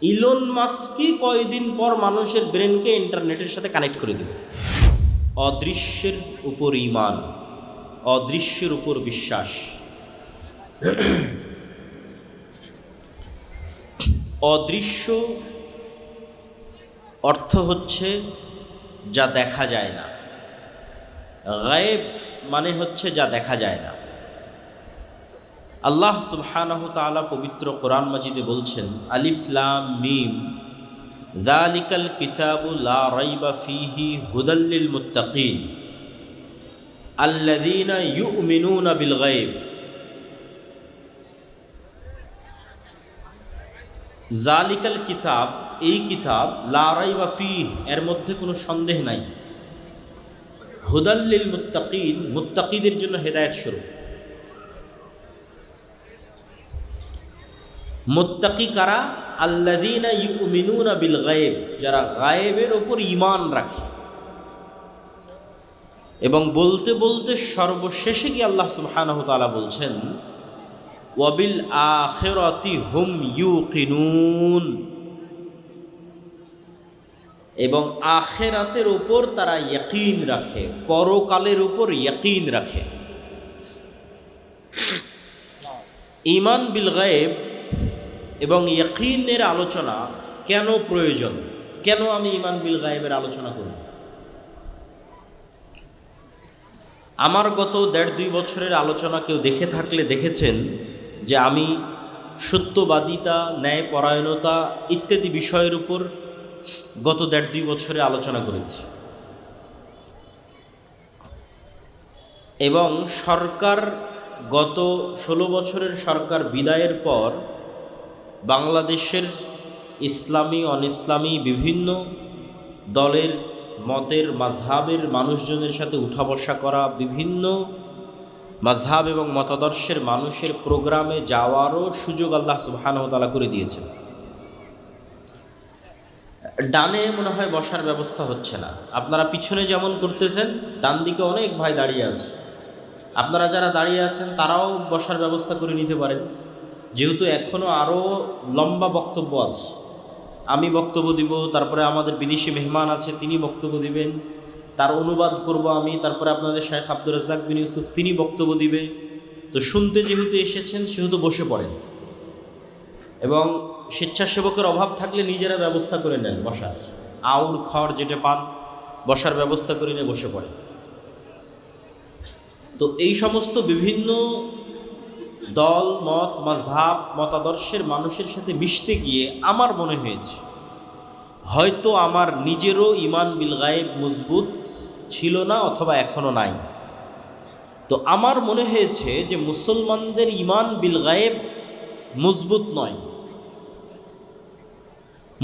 Elon মাস্কই কয়দিন পর মানুষের ব্রেনকে ইন্টারনেটের সাথে কানেক্ট করে দেবে। অদৃশ্যের উপর ঈমান, অদৃশ্যের উপর বিশ্বাস। অদৃশ্য অর্থ হচ্ছে যা দেখা যায় না, গায়েব মানে হচ্ছে যা দেখা যায় না। আল্লাহ সুবহানাহু তাআলা পবিত্র কোরআন মাজিদে বলছেন, আলিফ লাম মিম যালিকাল কিতাবু লা রাইবা ফীহি হুদাল লিল মুত্তাকিন আল্লাযীনা ইউমিনুনা বিল গায়ব। জালিকাল কিতাব, এই কিতাব, লা রাইবা ফীহি, এর মধ্যে কোনো সন্দেহ নাই, হুদাল লিল মুত্তাকিন, মুত্তাকিদের জন্য হেদায়েত স্বরূপ। মুত্তাকি কারা? আল্লাযীনা ইউমিনুনা বিল গায়ব, যারা গায়েবের ওপর ঈমান রাখে। এবং বলতে বলতে সর্বশেষে কি আল্লাহ সুবহানাহু ওয়া তাআলা বলছেন, ওয়াবিল আখিরাতি হুম ইউকিনুন, এবং আখিরাতের উপর তারা ইয়াকিন রাখে, পরকালের উপর ইয়াকিন রাখে। ঈমান বিল গায়ব এবং ইয়াকিনের আলোচনা কেন প্রয়োজন? কেন আমি ঈমান বিল গায়বের আলোচনা করব? আমার গত ১.৫-২ বছরের আলোচনা কেউ দেখে থাকলে দেখেছেন যে আমি সত্যবাদিতা, ন্যায়পরায়ণতা ইত্যাদি বিষয়ের উপর গত ১.৫-২ বছরে আলোচনা করেছি। এবং সরকার, গত ১৬ বছরের সরকার বিদায়ের পর বাংলাদেশের ইসলামী অন ইসলামী বিভিন্ন দলের, মতের, মাযহাবের মানুষজনের সাথে উঠা বসা করা, বিভিন্ন মাযহাব এবং মতাদর্শের মানুষের প্রোগ্রামে যাওয়ারও সুযোগ আল্লাহ সুবহানাহু ওয়া তাআলা করে দিয়েছেন। ডানে মনে হয় বসার ব্যবস্থা হচ্ছে না। আপনারা পিছনে যেমন করতেছেন, ডান দিকে অনেক ভাই দাঁড়িয়ে আছে। আপনারা যারা দাঁড়িয়ে আছেন তারাও বসার ব্যবস্থা করে নিতে পারেন, যেহেতু এখনও আরও লম্বা বক্তব্য আছে। আমি বক্তব্য দিব, তারপরে আমাদের বিদেশি মেহমান আছে, তিনি বক্তব্য দিবেন, তার অনুবাদ করব আমি, তারপরে আপনাদের শেখ আব্দুর রাজ্জাক বিন ইউসুফ তিনি বক্তব্য দিবে। তো শুনতে যেহেতু এসেছেন সেহেতু বসে পড়েন, এবং স্বেচ্ছাসেবকের অভাব থাকলে নিজেরা ব্যবস্থা করে নেন বসার, আউর খড় যেটা পান বসার ব্যবস্থা করে নিয়ে বসে পড়েন। তো এই সমস্ত বিভিন্ন দল, মত, মাযহাব, মতাদর্শের মানুষের সাথে মিশতে গিয়ে আমার মনে হয়েছে হয়তো আমার নিজেরও ঈমান বিল গায়ব মজবুত ছিল না, অথবা এখনও নাই। তো আমার মনে হয়েছে যে মুসলমানদের ঈমান বিল গায়ব মজবুত নয়।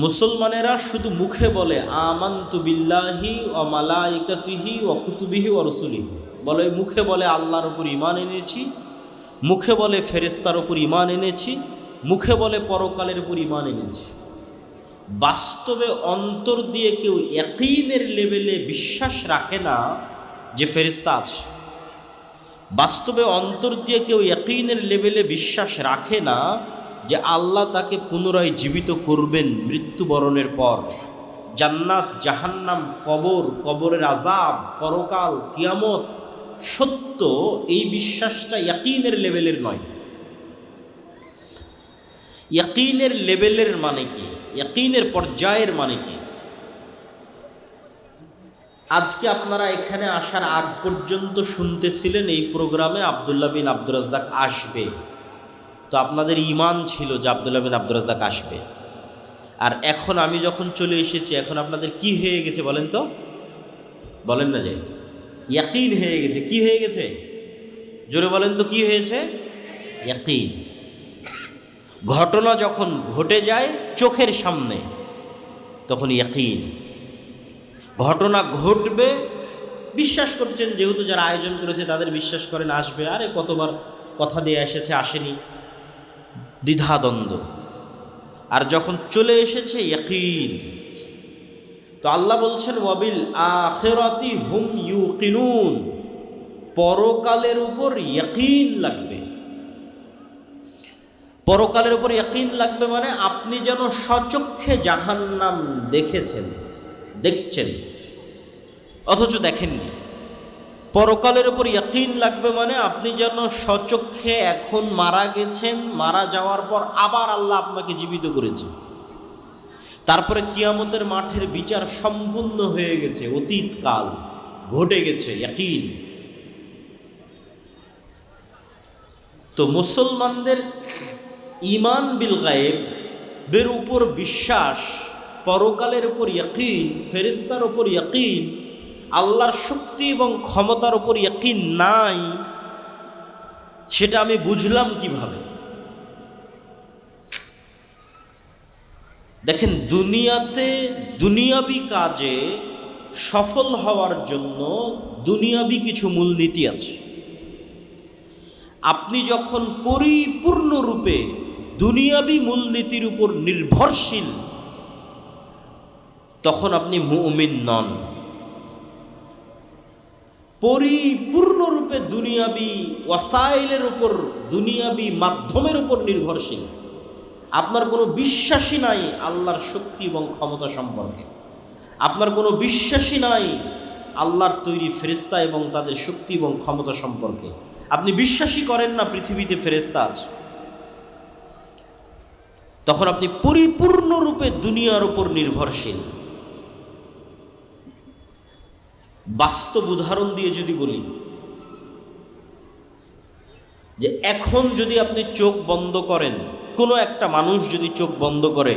মুসলমানেরা শুধু মুখে বলে আমানতু বিল্লাহি ওয়া মালাইকাতিহি ওয়া কুতুবিহি ওয়া রাসূলিহি, বলে মুখে বলে আল্লাহর উপর ঈমান এনেছি, মুখে বলে ফেরেশতার উপর ঈমান এনেছি, মুখে বলে পরকালের উপর ঈমান এনেছি। বাস্তবে অন্তর দিয়ে কেউ ইয়াকিনের লেভেলে বিশ্বাস রাখে না যে ফেরেশতা আছে। বাস্তবে অন্তর দিয়ে কেউ ইয়াকিনের লেভেলে বিশ্বাস রাখে না যে আল্লাহ তাকে পুনরায় জীবিত করবেন মৃত্যুবরণের পর। জান্নাত, জাহান্নাম, কবর, কবরের আযাব, পরকাল, কিয়ামত সত্য, এই বিশ্বাসটা ইয়াকিনের লেভেলের নয়। ইয়াকিনের লেভেলের মানে কি? ইয়াকিনের পর্যায়ের মানে কি? আজকে আপনারা এখানে আসার আগ পর্যন্ত শুনতেছিলেন এই প্রোগ্রামে আব্দুল্লাহ বিন আব্দুর রাজ্জাক আসবে। তো আপনাদের ঈমান ছিল যে আব্দুল্লাহ বিন আব্দুর রাজ্জাক আসবে। আর এখন আমি যখন চলে এসেছি, এখন আপনাদের কি হয়ে গেছে বলেন তো? বলেন না যে ইয়াকিন হয়ে গেছে। কি হয়ে গেছে? জোরে বলেন তো, কি হয়েছে? ইয়াকিন। ঘটনা যখন ঘটে যায় চোখের সামনে তখন ইয়াকিন। ঘটনা ঘটবে বিশ্বাস করছেন, যেহেতু যারা আয়োজন করেছে তাদের বিশ্বাস করেন আসবে। আরে কতবার কথা দিয়ে এসেছে, আসেনি, দ্বিধাদ্বন্দ্ব। আর যখন চলে এসেছে ইয়াকিন। তো আল্লাহ বলছেন ওয়াবিল আখিরাতি হুম ইউকিনুন, পরকালের উপর ইয়াকিন লাগবে। পরকালের উপর ইয়াকিন লাগবে মানে আপনি যেন স্বচক্ষে জাহান্নাম দেখছেন অথচ দেখেননি। পরকালের উপর ইয়াকিন লাগবে মানে আপনি যেন স্বচক্ষে এখন মারা গেছেন, মারা যাওয়ার পর আবার আল্লাহ আপনাকে জীবিত করেছে, তারপরে কিয়ামতের মাঠের বিচার সম্পূর্ণ হয়ে গেছে, অতীতকাল ঘটে গেছে, ইয়াকিন। তো মুসলমানদের ঈমান বিল গায়েবের উপর বিশ্বাস, পরকালের উপর ইয়াকিন, ফেরেশতার উপর ইয়াকিন, আল্লাহর শক্তি এবং ক্ষমতার উপর ইয়াকিন নাই, সেটা আমি বুঝলাম কিভাবে? দেখেন, দুনিয়াতে দুনিয়াবি কাজে সফল হওয়ার জন্য দুনিয়াবি কিছু মূলনীতি আছে। আপনি যখন পরিপূর্ণরূপে দুনিয়াবি মূলনীতির উপর নির্ভরশীল, তখন আপনি মুমিন নন। পরিপূর্ণরূপে দুনিয়াবি ওয়াসাইলের উপর, দুনিয়াবি মাধ্যমের উপর নির্ভরশীল, আপনার কোনো বিশ্বাসই নাই আল্লাহর শক্তি এবং ক্ষমতা সম্পর্কে, আপনার কোনো বিশ্বাসই নাই আল্লাহর তৈরি ফেরেশতা এবং তাদের শক্তি এবং ক্ষমতা সম্পর্কে, আপনি বিশ্বাসই করেন না পৃথিবীতে ফেরেশতা আছে, তখন আপনি পরিপূর্ণরূপে দুনিয়ার উপর নির্ভরশীল। বাস্তব উদাহরণ দিয়ে যদি বলি, যে এখন যদি আপনি চোখ বন্ধ করেন, কোনো একটা মানুষ যদি চোখ বন্ধ করে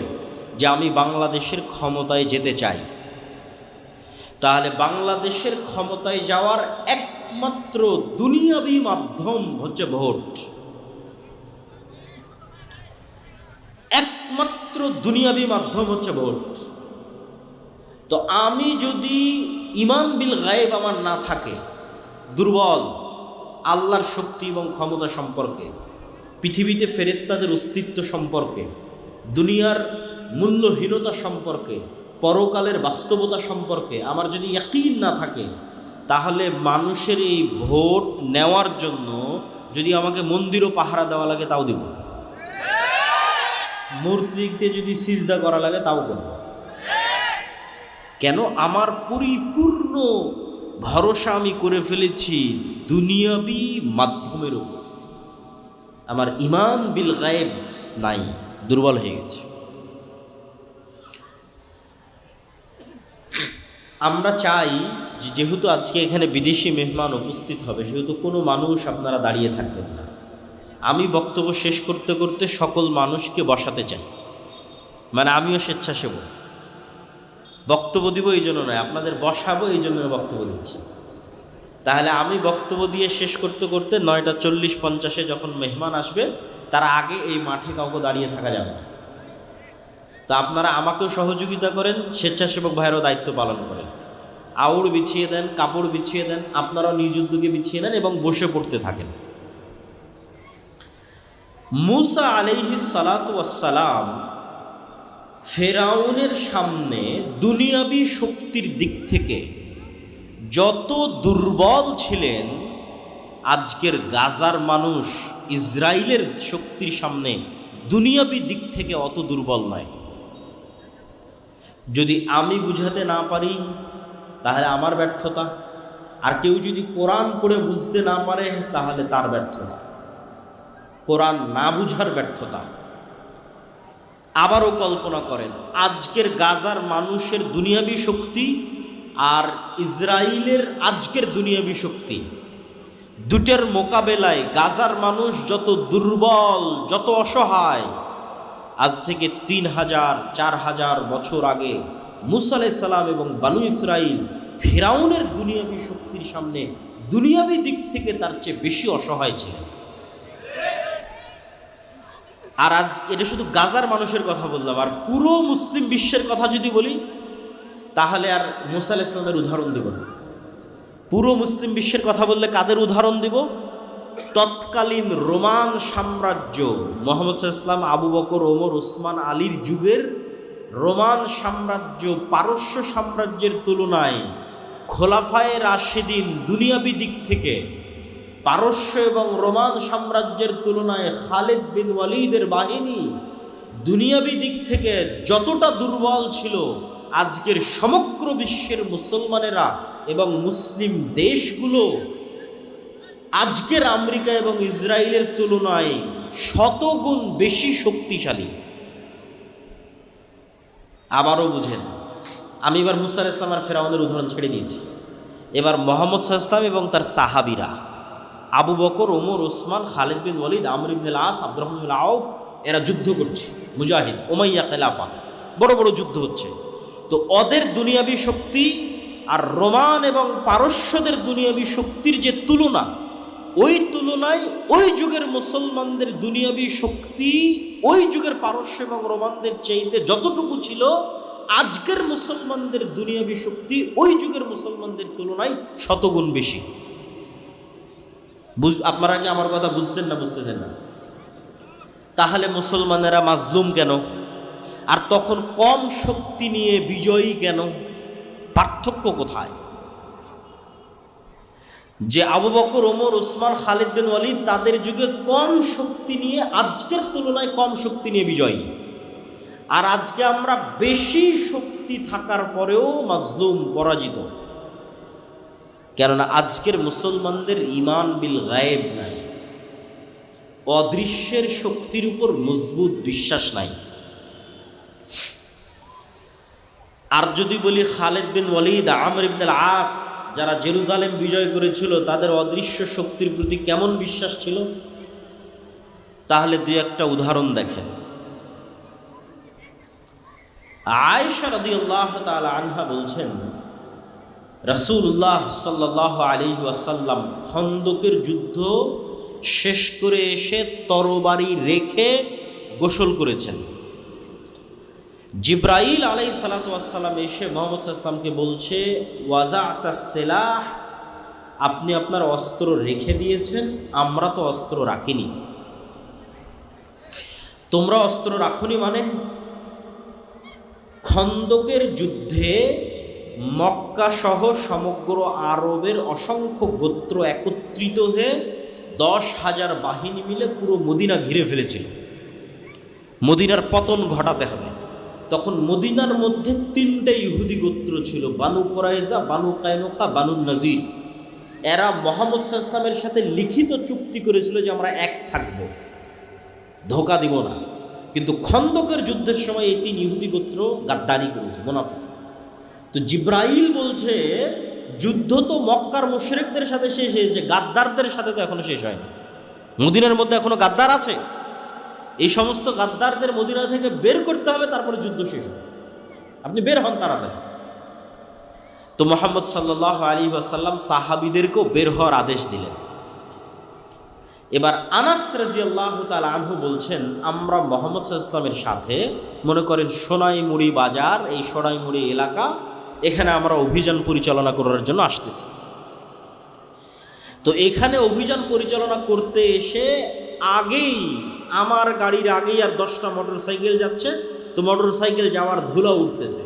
যে আমি বাংলাদেশের ক্ষমতায় যেতে চাই, তাহলে বাংলাদেশের ক্ষমতায় যাওয়ার একমাত্র দুনিয়াবি মাধ্যম হচ্ছে ভোট। একমাত্র দুনিয়াবি মাধ্যম হচ্ছে ভোট। তো আমি যদি ঈমান বিল গায়েব আমার না থাকে, দুর্বল আল্লাহর শক্তি এবং ক্ষমতা সম্পর্কে, পৃথিবীতে ফেরেশতাদের অস্তিত্ব সম্পর্কে, দুনিয়ার মূল্যহীনতা সম্পর্কে, পরকালের বাস্তবতা সম্পর্কে আমার যদি ইয়াকিন না থাকে, তাহলে মানুষের এই ভোট নেওয়ার জন্য যদি আমাকে মন্দিরও পাহারা দেওয়া লাগে তাও দেব, মূর্তিতে যদি সিজদা করা লাগে তাও করব। কেন? আমার পরিপূর্ণ ভরসা আমি করে ফেলেছি দুনিয়াবি মাধ্যমের উপর, আমার ঈমান বিল গায়েব নাই, দুর্বল হয়ে গেছে। আমরা চাই যেহেতু আজকে এখানে বিদেশি মেহমান উপস্থিত হবে, সেহেতু কোনো মানুষ আপনারা দাঁড়িয়ে থাকবেন না। আমি বক্তব্য শেষ করতে করতে সকল মানুষকে বসাতে চাই, মানে আমিও স্বেচ্ছাসেবক। বক্তব্য দিব এই জন্য নয়, আপনাদের বসাবো এই জন্য বক্তব্য দিচ্ছি। তাহলে আমি বক্তব্য দিয়ে শেষ করতে করতে 9:40-50 যখন মেহমান আসবে, তার আগে এই মাঠে কাউকে দাঁড়িয়ে থাকা যাবে না। তা আপনারা আমাকেও সহযোগিতা করেন, স্বেচ্ছাসেবক ভাইয়েরও দায়িত্ব পালন করেন। আউড় বিছিয়ে দেন, কাপড় বিছিয়ে দেন, আপনারাও নিজ উদ্যোগে বিছিয়ে নেন এবং বসে পড়তে থাকেন। মূসা আলাইহিস সালাতু ওয়াস সালাম ফেরাউনের সামনে দুনিয়াবি শক্তির দিক থেকে যত দুর্বল ছিলেন, আজকের গাজার মানুষ ইসরায়েলের শক্তির সামনে দুনিয়াবি দিক থেকে অত দুর্বল নয়। যদি আমি বুঝাতে না পারি তাহলে আমার ব্যর্থতা, আর কেউ যদি কোরআন পড়ে বুঝতে না পারে তাহলে তার ব্যর্থতা, কোরআন না বুঝার ব্যর্থতা। আবারও কল্পনা করেন, আজকের গাজার মানুষের দুনিয়াবি শক্তি আর ইসরায়েলের আজকের দুনিয়াবি শক্তি, দুটের মোকাবেলায় গাজার মানুষ যত দুর্বল, যত অসহায়, আজ থেকে 3000-4000 বছর আগে মূসা আলাইহিস সালাম এবং বানু ইসরাইল ফিরাউনের দুনিয়াবি শক্তির সামনে দুনিয়াবি দিক থেকে তার চেয়ে বেশি অসহায় ছিলেন। আর আজ এটা শুধু গাজার মানুষের কথা বললাম, আর পুরো মুসলিম বিশ্বের কথা যদি বলি তাহলে আর মূসা আলাইহিস সালামের উদাহরণ দেব না। পুরো মুসলিম বিশ্বের কথা বললে কাদের উদাহরণ দিব? তৎকালীন রোমান সাম্রাজ্য, মুহাম্মদ সাল্লাল্লাহু আলাইহি ওয়াসাল্লাম, আবু বকর, ওমর, ওসমান, আলীর যুগের রোমান সাম্রাজ্য পারস্য সাম্রাজ্যের তুলনায় খোলাফায়ে রাশিদিন দুনিয়াবি দিক থেকে পারস্য এবং রোমান সাম্রাজ্যের তুলনায় খালিদ বিন ওয়ালিদের বাহিনী দুনিয়াবী দিক থেকে যতটা দুর্বল ছিল, আজকের সমগ্র বিশ্বের মুসলমানেরা এবং মুসলিম দেশগুলো আজকের আমেরিকা এবং ইসরায়েলের তুলনায় শতগুণ বেশি শক্তিশালী। আবারও বুঝেন, আমি এবার মুসা আলাইহিস সালাম আর ফেরাউনের উদাহরণ ছেড়ে দিয়েছি। এবার মুহাম্মদ সাল্লাল্লাহু আলাইহি ওয়াসাল্লাম এবং তার সাহাবীরা আবু বকর, ওমর, ওসমান, খালিদ বিন ওয়ালিদ, আমর ইবনে আস, আব্দুর রহমান বিন আউফ, এরা যুদ্ধ করছে। মুজাহিদ, উমাইয়া খেলাফা, বড় বড় যুদ্ধ হচ্ছে। তো ওদের দুনিয়াবী শক্তি আর রোমান এবং পারস্যদের দুনিয়াবী শক্তির যে তুলনা, ওই তুলনায় ওই যুগের মুসলমানদের দুনিয়াবী শক্তি ওই যুগের পারস্য এবং রোমানদের চাইতে যতটুকু ছিল, আজকের মুসলমানদের দুনিয়াবী শক্তি ওই যুগের মুসলমানদের তুলনায় শতগুণ বেশি। আপনারা কি আমার কথা বুঝছেন না বুঝতেছেন না? তাহলে মুসলমানেরা মাজলুম কেন? আর তখন কম শক্তি নিয়ে বিজয়ী কেন? পার্থক্য কোথায়? যে আবু বকর, ওমর, ওসমান, খালিদ বিন ওয়ালিদ তাদের যুগে কম শক্তি নিয়ে আজকের তুলনায় কম শক্তি নিয়ে বিজয়ী, আর আজকে আমরা বেশি শক্তি থাকার পরেও মাজলুম, পরাজিত। কেননা আজকের মুসলমানদের ঈমান বিল গায়েব নাই, অদৃশ্যের শক্তির উপর মজবুত বিশ্বাস নাই। আর যদি বলি খালিদ বিন ওয়ালিদ, আমর ইবনে আস যারা জেরুজালেম বিজয় করেছিল, তাদের অদৃশ্য শক্তির প্রতি কেমন বিশ্বাস ছিল, তাহলে দুই একটা উদাহরণ দেখেন। আয়েশা রাদিয়াল্লাহু তাআলা আনহা বলছেন, রাসূলুল্লাহ সাল্লাল্লাহু আলাইহি ওয়াসাল্লাম খন্দকের যুদ্ধ শেষ করে এসে তরবারি রেখে গোসল করেছেন। জিব্রাইল আলাইহিস সালাতু ওয়াস সালাম এসে মুহাম্মদ সাল্লাল্লাহু আলাইহি ওয়াসাল্লামকে বলছে, ওয়াজাতাস সিলাহ, আপনি আপনার অস্ত্র রেখে দিয়েছেন, আমরা তো অস্ত্র রাখিনি। তোমরা অস্ত্র রাখনি মানে? খন্দকের যুদ্ধে মক্কা সহ সমগ্র আরবের অসংখ্য গোত্র একত্রিত হয়ে 10,000 বাহিনী মিলে পুরো মদিনা ঘিরে ফেলেছিল। মদিনার পতন ঘটাতে হবে। তখন মদিনার মধ্যে 3টে ইহুদি গোত্র ছিল, বানু কুরাইজা, বানু কায়নুকা, বানু নাজির। এরা মুহাম্মদ সাল্লাল্লাহু আলাইহি ওয়াসাল্লামের সাথে লিখিত চুক্তি করেছিল যে আমরা এক থাকব, ধোঁকা দিব না। কিন্তু খন্দকের যুদ্ধের সময় এই 3 ইহুদি গোত্র গাদ্দারি করেছে, মুনাফিক। তো জিব্রাইল বলছে, যুদ্ধ তো মক্কার মুশরিকদের সাথে শেষ হয়েছে, গাদ্দারদের সাথে তো এখনো শেষ হয়নি। মদিনার মধ্যে এখনো গাদ্দার আছে। এই সমস্ত গাদ্দারদের মদিনা থেকে বের করতে হবে, তারপরে যুদ্ধ শেষ হবে। আপনি বের হন তাড়াতাড়ি। তো মুহাম্মদ সাল্লাল্লাহু আলাইহি ওয়াসাল্লাম সাহাবীদেরকেও বের হওয়ার আদেশ দিলেন। এবার আনাস রাদিয়াল্লাহু তাআলা আনহু বলছেন, আমরা মুহাম্মদ সাল্লাল্লাহু আলাইহি ওয়াসাল্লামের সাথে, মনে করেন সোনাইমুড়ি বাজার, এই সোনাইমুড়ি এলাকা, এখানে আমরা অভিযান পরিচালনা করার জন্য আসতেছি। তো এখানে অভিযান পরিচালনা করতে এসে আগেই আমার গাড়ির আগেই আর 10টা মোটর সাইকেল যাচ্ছে। তো মোটর সাইকেল যাওয়ার ধুলা উঠতেছে।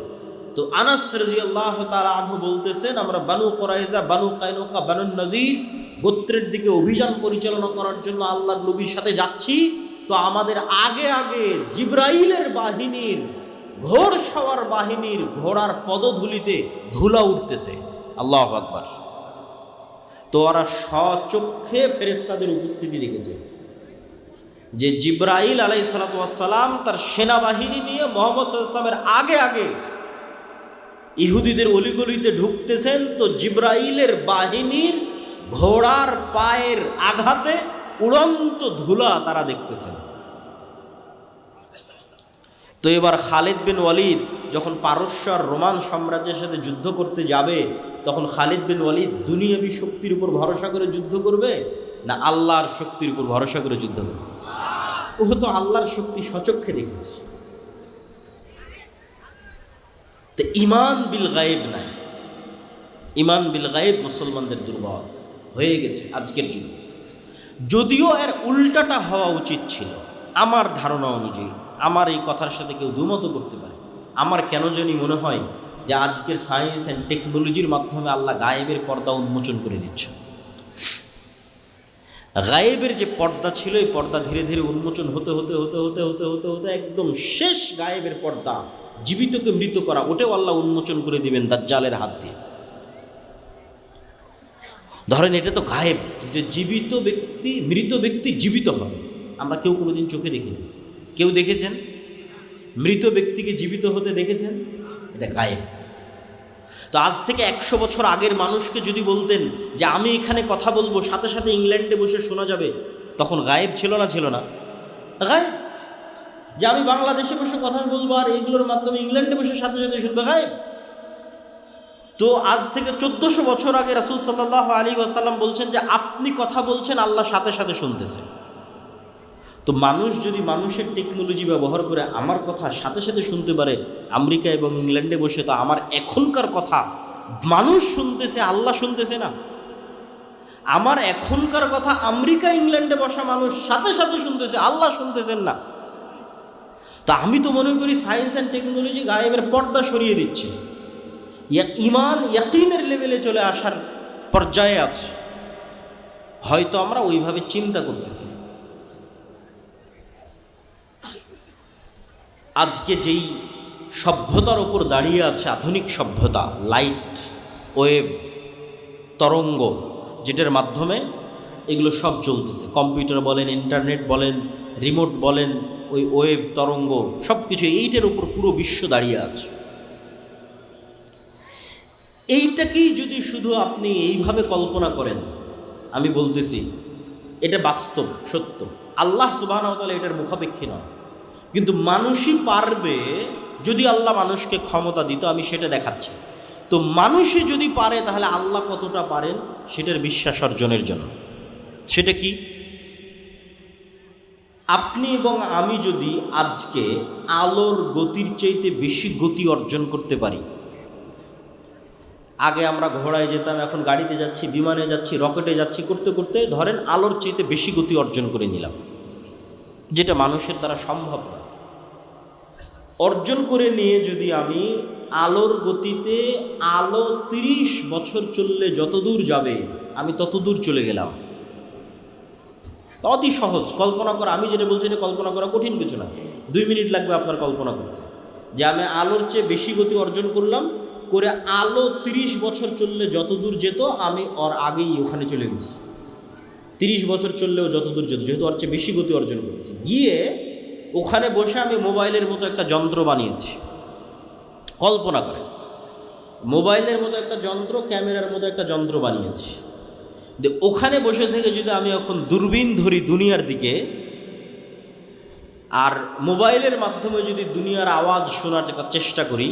তো আনাস রাদিয়াল্লাহু তাআলা আনহু বলতেছেন, আমরা বানু কুরাইজা, বানু কায়নুকা, বানু নাজির গোত্রের দিকে অভিযান পরিচালনা করার জন্য আল্লাহর নবীর সাথে যাচ্ছি। তো আমাদের আগে আগে জিব্রাইলের বাহিনীর, ঘোড় সওয়ার বাহিনীর ঘোড়ার পদধূলিতে ধুলা উঠতেছে। আল্লাহু আকবার। তো ওরা স্বচক্ষে ফেরেশতাদের উপস্থিতি দেখেছে যে জিব্রাইল আলাইহিস সালাতু ওয়াস সালাম তার সেনাবাহিনী নিয়ে মুহাম্মদ সাল্লাল্লাহু আলাইহি ওয়াসাল্লামের আগে আগে ইহুদিদের অলিগলিতে ঢুকতেছেন। তো জিব্রাইলের বাহিনীর ঘোড়ার পায়ের আঘাতে উড়ন্ত ধুলা তারা দেখতেছেন। তো এবার খালিদ বিন ওয়ালিদ যখন পারস্য আর রোমান সাম্রাজ্যের সাথে যুদ্ধ করতে যাবে, তখন খালিদ বিন ওয়ালিদ দুনিয়াবী শক্তির উপর ভরসা করে যুদ্ধ করবে, না আল্লাহর শক্তির উপর ভরসা করে যুদ্ধ করবে? ও তো আল্লাহর শক্তি স্বচক্ষে দেখেছে। তো ঈমান বিল গায়েব নাই। ঈমান বিল গায়েব মুসলমানদের দুর্বল হয়ে গেছে আজকের যুগে। যদিও এর উল্টাটা হওয়া উচিত ছিল আমার ধারণা অনুযায়ী। আমার এই কথার সাথে কেউ দ্বিমত করতে পারে। আমার কেন জানি মনে হয় যে আজকের সায়েন্স অ্যান্ড টেকনোলজির মাধ্যমে আল্লাহ গায়েবের পর্দা উন্মোচন করে দিচ্ছে। গায়েবের যে পর্দা ছিল, এই পর্দা ধীরে ধীরে উন্মোচন হতে হতে হতে হতে হতে হতে হতে একদম শেষ গায়েবের পর্দা, জীবিতকে মৃত করা, ওটাও আল্লাহ উন্মোচন করে দিবেন দাজ্জালের হাত দিয়ে। ধরেন এটা তো গায়েব, যে জীবিত ব্যক্তি মৃত ব্যক্তি জীবিত হয়, আমরা কেউ কোনোদিন চোখে দেখিনি। কেউ দেখেছেন মৃত ব্যক্তিকে জীবিত হতে দেখেছেন? এটা গায়েব। তো আজ থেকে 100 বছর আগের মানুষকে যদি বলতেন যে আমি এখানে কথা বলবো, সাথে সাথে ইংল্যান্ডে বসে শোনা যাবে, তখন গায়েব ছিল না? ছিল না গায়েব? যে আমি বাংলাদেশে বসে কথা বলবো আর এগুলোর মাধ্যমে ইংল্যান্ডে বসে সাথে সাথে শুনবে, গায়েব। তো আজ থেকে 1400 বছর আগে রাসূল সাল্লাল্লাহু আলাইহি ওয়াসাল্লাম বলছেন যে আপনি কথা বলছেন, আল্লাহ সাথে সাথে শুনতেছে। তো মানুষ যদি মানুষের টেকনোলজি ব্যবহার করে আমার কথা সাথে সাথে শুনতে পারে আমেরিকা এবং ইংল্যান্ডে বসে, তো আমার এখনকার কথা মানুষ শুনতেছে, আল্লাহ শুনতেছে না? আমার এখনকার কথা আমেরিকা ইংল্যান্ডে বসা মানুষ সাথে সাথে শুনতেছে, আল্লাহ শুনতেছেন না? তা আমি তো মনে করি সায়েন্স অ্যান্ড টেকনোলজি গায়েবের পর্দা সরিয়ে দিচ্ছে, ঈমান ইয়াকিনের লেভেলে চলে আসার পর্যায়ে আছে। হয়তো আমরা ওইভাবে চিন্তা করতেছি। আজকে যেই সভ্যতার ওপর দাঁড়িয়ে আছে আধুনিক সভ্যতা, লাইট, ওয়েভ, তরঙ্গ, যেটার মাধ্যমে এগুলো সব চলতেছে, কম্পিউটার বলেন, ইন্টারনেট বলেন, রিমোট বলেন, ওই ওয়েভ, তরঙ্গ, সব কিছু এইটার উপর পুরো বিশ্ব দাঁড়িয়ে আছে। এইটাকেই যদি শুধু আপনি এইভাবে কল্পনা করেন, আমি বলতেছি এটা বাস্তব সত্য, আল্লাহ সুবহানাহু ওয়া তাআলা এটার মুখাপেক্ষী নয়। কিন্তু মানুষই পারবে, যদি আল্লাহ মানুষকে ক্ষমতা দিত, আমি সেটা দেখাচ্ছি। তো মানুষই যদি পারে, তাহলে আল্লাহ কতটা পারেন সেটার বিশ্বাস অর্জনের জন্য। সেটা কি? আপনি এবং আমি যদি আজকে আলোর গতির চাইতে বেশি গতি অর্জন করতে পারি, আগে আমরা ঘোড়ায় যেতাম, এখন গাড়িতে যাচ্ছি, বিমানে যাচ্ছি, রকেটে যাচ্ছি, করতে করতে ধরেন আলোর চাইতে বেশি গতি অর্জন করে নিলাম, যেটা মানুষের দ্বারা সম্ভব না। অর্জন করে নিয়ে যদি আমি আলোর গতিতে, আলো 30 বছর চললে যত দূর যাবে আমি তত দূর চলে গেলাম, অতি সহজ কল্পনা করা। আমি যেটা বলছি এটা কল্পনা করা কঠিন কিছু না, 2 মিনিট লাগবে আপনার কল্পনা করতে, যে আমি আলোর চেয়ে বেশি গতি অর্জন করলাম, করে আলো 30 বছর চললে যত দূর যেত আমি ওর আগেই ওখানে চলে গেছি। 30 বছর চললেও যত দূর যেত, যেহেতু ওর চেয়ে বেশি গতি অর্জন করেছি, গিয়ে ওখানে বসে আমি মোবাইলের মতো একটা যন্ত্র বানিয়েছি। কল্পনা করে মোবাইলের মতো একটা যন্ত্র, ক্যামেরার মতো একটা যন্ত্র বানিয়েছি। যে ওখানে বসে থেকে যদি আমি এখন দূরবীন ধরি দুনিয়ার দিকে, আর মোবাইলের মাধ্যমে যদি দুনিয়ার আওয়াজ শোনার চেষ্টা করি,